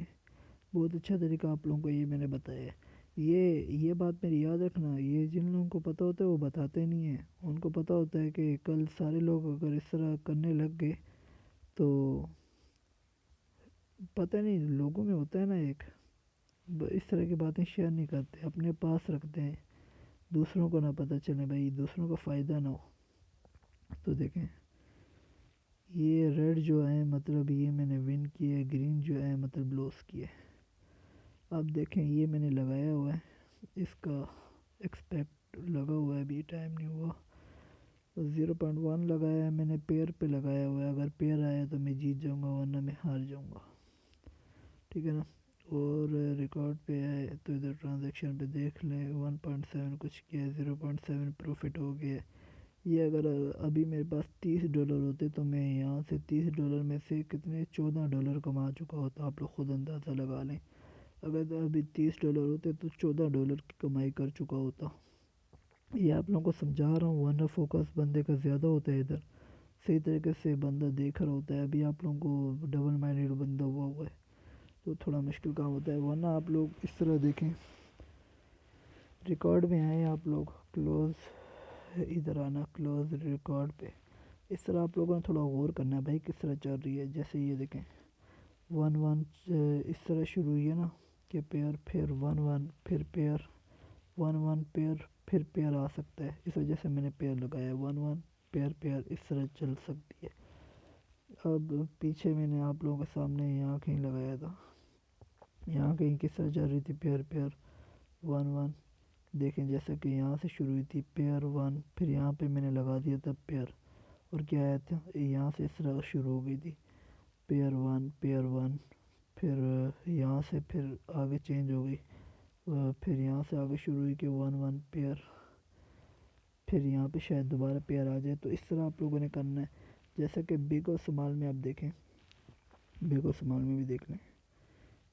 بہت اچھا طریقہ آپ لوگوں کو یہ میں نے بتایا ہے۔ یہ بات میری یاد رکھنا، یہ جن لوگوں کو پتہ ہوتا ہے وہ بتاتے نہیں ہیں، ان کو پتہ ہوتا ہے کہ کل سارے لوگ اگر اس طرح کرنے لگ گئے تو پتہ نہیں، لوگوں میں ہوتا ہے نا ایک، اس طرح کی باتیں شیئر نہیں کرتے، اپنے پاس رکھتے ہیں، دوسروں کو نہ پتہ چلے بھائی، دوسروں کو فائدہ نہ ہو۔ تو دیکھیں یہ ریڈ جو ہے مطلب یہ میں نے ون کیا ہے، گرین جو ہے مطلب لوس کیا ہے۔ اب دیکھیں یہ میں نے لگایا ہوا ہے، اس کا ایکسپیکٹ لگا ہوا ہے، ابھی ٹائم نہیں ہوا، 0.1 لگایا ہے میں نے، پیئر پہ لگایا ہوا ہے، اگر پیئر آیا تو میں جیت جاؤں گا ورنہ میں ہار جاؤں گا، ٹھیک ہے نا۔ اور ریکارڈ پہ ہے تو ادھر ٹرانزیکشن پہ دیکھ لیں، 1.7 کچھ کیا ہے، 0.7 پروفٹ ہو گیا ہے۔ یہ اگر ابھی میرے پاس $30 ہوتے تو میں یہاں سے $30 میں سے کتنے $14 کما چکا ہوتا، آپ لوگ خود اندازہ لگا لیں۔ اگر ابھی $30 ہوتے تو $14 کی کمائی کر چکا ہوتا۔ یہ آپ لوگوں کو سمجھا رہا ہوں، ورنہ فوکس بندے کا زیادہ ہوتا ہے ادھر، صحیح طریقے سے بندہ دیکھ رہا ہوتا ہے۔ ابھی آپ لوگوں کو ڈبل مائنڈیڈ بندہ ہوا ہے تو تھوڑا مشکل کام ہوتا ہے، ورنہ آپ لوگ اس طرح دیکھیں، ریکارڈ میں آئیں آپ لوگ، کلوز ادھر آنا، کلوز ریکارڈ پہ، اس طرح آپ لوگوں نے تھوڑا غور کرنا ہے بھائی کس طرح چل رہی ہے۔ جیسے یہ دیکھیں 1-1 اس طرح شروع ہوئی ہے نا کہ پیئر، پھر 1-1 پھر پیئر، 1-1 پیئر، پھر پیئر آ سکتا ہے، اس وجہ سے میں نے پیئر لگایا ہے، 1-1 پیئر پیئر اس طرح چل سکتی ہے۔ اب پیچھے میں نے آپ لوگوں کے سامنے یہاں کہیں لگایا تھا، یہاں کہیں کس طرح چل رہی تھی، پیئر پیئر 1-1، دیکھیں جیسا کہ یہاں سے شروع ہوئی تھی پیئر 1، پھر یہاں پہ میں نے لگا دیا تھا پیئر، اور کیا آیا تھا یہاں سے اس طرح شروع ہو گئی تھی پیئر 1 پیئر 1، پھر یہاں سے پھر آگے چینج ہو گئی، پھر یہاں سے آگے شروع ہوئی کہ 1-1 پیئر، پھر یہاں پہ شاید دوبارہ پیئر آ جائے۔ تو اس طرح آپ لوگوں نے کرنا ہے، جیسا کہ بگ اور اسمال میں آپ دیکھیں، بگ اور اسمال میں بھی دیکھ لیں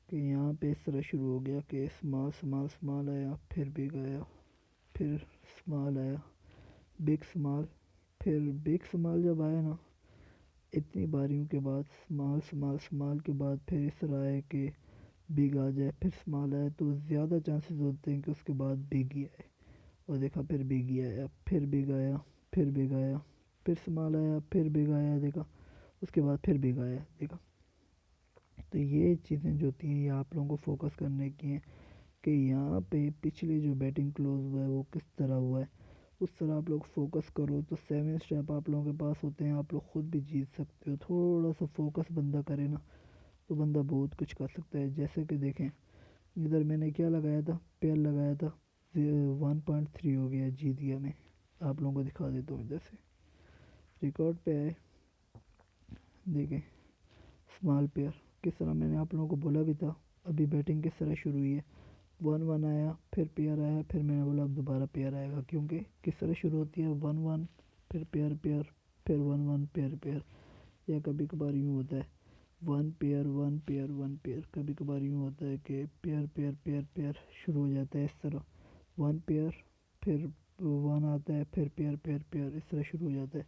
کہ یہاں پہ اس طرح شروع ہو گیا کہ اسمال اسمال اسمال آیا، پھر بگ آیا، پھر اسمال آیا، بگ اسمال، پھر بگ اسمال جب آیا نا اتنی باریوں کے بعد، اسمال اسمال اسمال کے بعد پھر اس طرح آئے کہ بگ آ جائے، پھر اسمال آئے، تو زیادہ چانسز ہوتے ہیں کہ اس کے بعد بگ ہی آئے، اور دیکھا پھر بگ ہی آیا، پھر بگ آیا، پھر بگ آیا، پھر اسمال آیا، پھر بگ آیا، دیکھا اس کے بعد پھر بگ آیا، دیکھا۔ تو یہ چیزیں جو ہوتی ہیں یہ آپ لوگوں کو فوکس کرنے کی ہیں کہ یہاں پہ پچھلے جو بیٹنگ کلوز ہوا ہے وہ کس طرح ہوا ہے، اس طرح آپ لوگ فوکس کرو تو 7 اسٹیپ آپ لوگوں کے پاس ہوتے ہیں، آپ لوگ خود بھی جیت سکتے ہو۔ تھوڑا سا فوکس بندہ کرے نا تو بندہ بہت کچھ کر سکتا ہے۔ جیسے کہ دیکھیں ادھر میں نے کیا لگایا تھا، پیئر لگایا تھا، 1.3 ہو گیا، جیت گیا میں، آپ لوگوں کو دکھا دیتا ہوں ادھر سے. ریکارڈ پہ آئے, دیکھیں اسمال پیئر کس طرح میں نے آپ لوگوں کو بولا بھی تھا. ابھی بیٹنگ کس طرح شروع ہوئی ہے, 1-1 آیا, پھر پیئر آیا, پھر میں نے بولا اب دوبارہ پیئر آئے گا, کیونکہ کس طرح شروع ہوتی ہے 1-1 پھر پیئر پھر 1-1 پیئر, یا کبھی کبھار یوں ہوتا ہے 1 پیئر, کبھی کبھار یوں ہوتا ہے کہ پیئر شروع ہو جاتا ہے اس طرح 1 پیئر پھر 1 آتا ہے, پھر پیئر اس طرح شروع ہو جاتا ہے.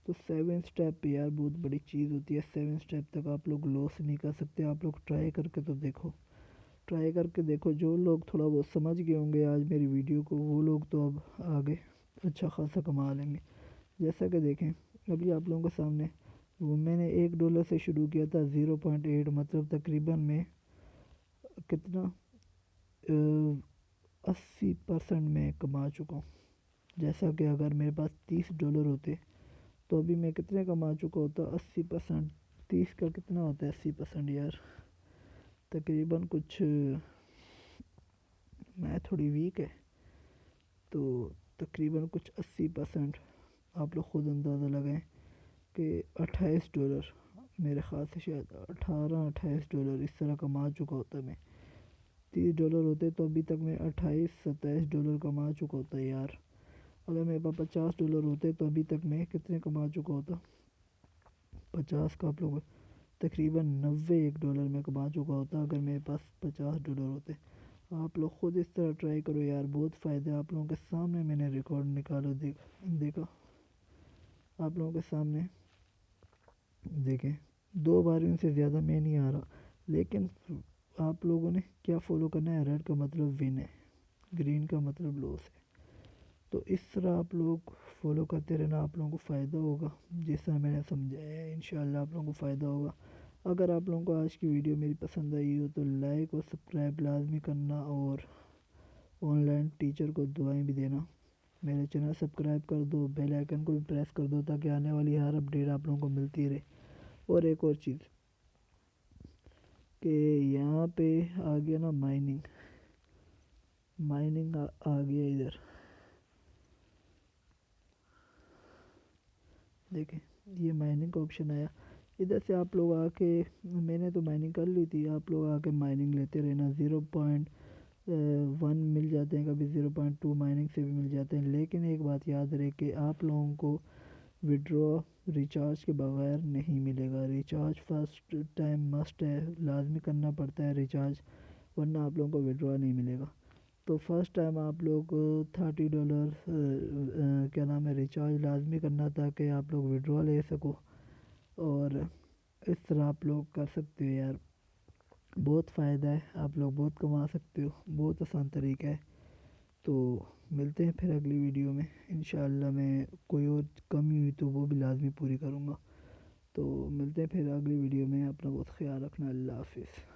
تو 7 اسٹیپ پہ یار بہت بڑی چیز ہوتی ہے. 7 اسٹیپ تک آپ لوگ لوس نہیں کر سکتے. آپ لوگ ٹرائی کر کے تو دیکھو, جو لوگ تھوڑا بہت سمجھ گئے ہوں گے آج میری ویڈیو کو, وہ لوگ تو اب آگے اچھا خاصا کما لیں گے. جیسا کہ دیکھیں ابھی آپ لوگوں کے سامنے وہ میں نے $1 سے شروع کیا تھا, 0.8 مطلب تقریباً میں کتنا 80% میں کما چکا ہوں. جیسا کہ اگر میرے پاس $30 ہوتے تو ابھی میں کتنے کما چکا ہوتا, 80%. 30 کا کتنا ہوتا ہے 80% یار, تقریباً کچھ میں تھوڑی ویک ہے, تو تقریباً کچھ 80%. آپ لوگ خود اندازہ لگائیں کہ $28 میرے خیال سے شاید $28 اس طرح کما چکا ہوتا میں. $30 ہوتے تو ابھی تک میں $27 کما چکا ہوتا یار. اگر میرے پاس $50 ہوتے تو ابھی تک میں کتنے کما چکا ہوتا, 50 کا آپ لوگ تقریباً $91 میں کما چکا ہوتا اگر میرے پاس $50 ہوتے. آپ لوگ خود اس طرح ٹرائی کرو یار, بہت فائدہ ہے. آپ لوگوں کے سامنے میں نے ریکارڈ نکالا, دیکھا آپ لوگوں کے سامنے, دیکھیں 2 باریوں سے زیادہ میں نہیں آ رہا. لیکن آپ لوگوں نے کیا فالو کرنا ہے, ریڈ کا مطلب ون ہے, گرین کا مطلب لوس ہے. تو اس طرح آپ لوگ فالو کرتے رہنا, آپ لوگوں کو فائدہ ہوگا. جس طرح میں نے سمجھایا ہے انشاءاللہ آپ لوگوں کو فائدہ ہوگا. اگر آپ لوگوں کو آج کی ویڈیو میری پسند آئی ہو تو لائک اور سبسکرائب لازمی کرنا, اور آن لائن ٹیچر کو دعائیں بھی دینا. میرے چینل سبسکرائب کر دو, بیل آئیکن کو بھی پریس کر دو تاکہ آنے والی ہر اپڈیٹ آپ لوگوں کو ملتی رہے. اور ایک اور چیز کہ یہاں پہ آ گیا نا مائننگ آ گیا ادھر, دیکھیں یہ مائننگ کا آپشن آیا. ادھر سے آپ لوگ آ کے, میں نے تو مائننگ کر لی تھی, آپ لوگ آ کے مائننگ لیتے رہنا. 0.1 مل جاتے ہیں, کبھی 0.2 مائننگ سے بھی مل جاتے ہیں. لیکن ایک بات یاد رہے کہ آپ لوگوں کو وڈرا ریچارج کے بغیر نہیں ملے گا. ریچارج فرسٹ ٹائم مسٹ ہے, لازمی کرنا پڑتا ہے ریچارج, ورنہ آپ لوگوں کو وڈرا نہیں ملے گا. تو فرسٹ ٹائم آپ لوگ $30 کیا نام ہے ریچارج لازمی کرنا تاکہ آپ لوگ وڈرا لے سکو. اور اس طرح آپ لوگ کر سکتے ہو یار, بہت فائدہ ہے, آپ لوگ بہت کما سکتے ہو, بہت آسان طریقہ ہے. تو ملتے ہیں پھر اگلی ویڈیو میں انشاءاللہ. میں کوئی اور کمی ہوئی تو وہ بھی لازمی پوری کروں گا. تو ملتے ہیں پھر اگلی ویڈیو میں, اپنا بہت خیال رکھنا, اللہ حافظ.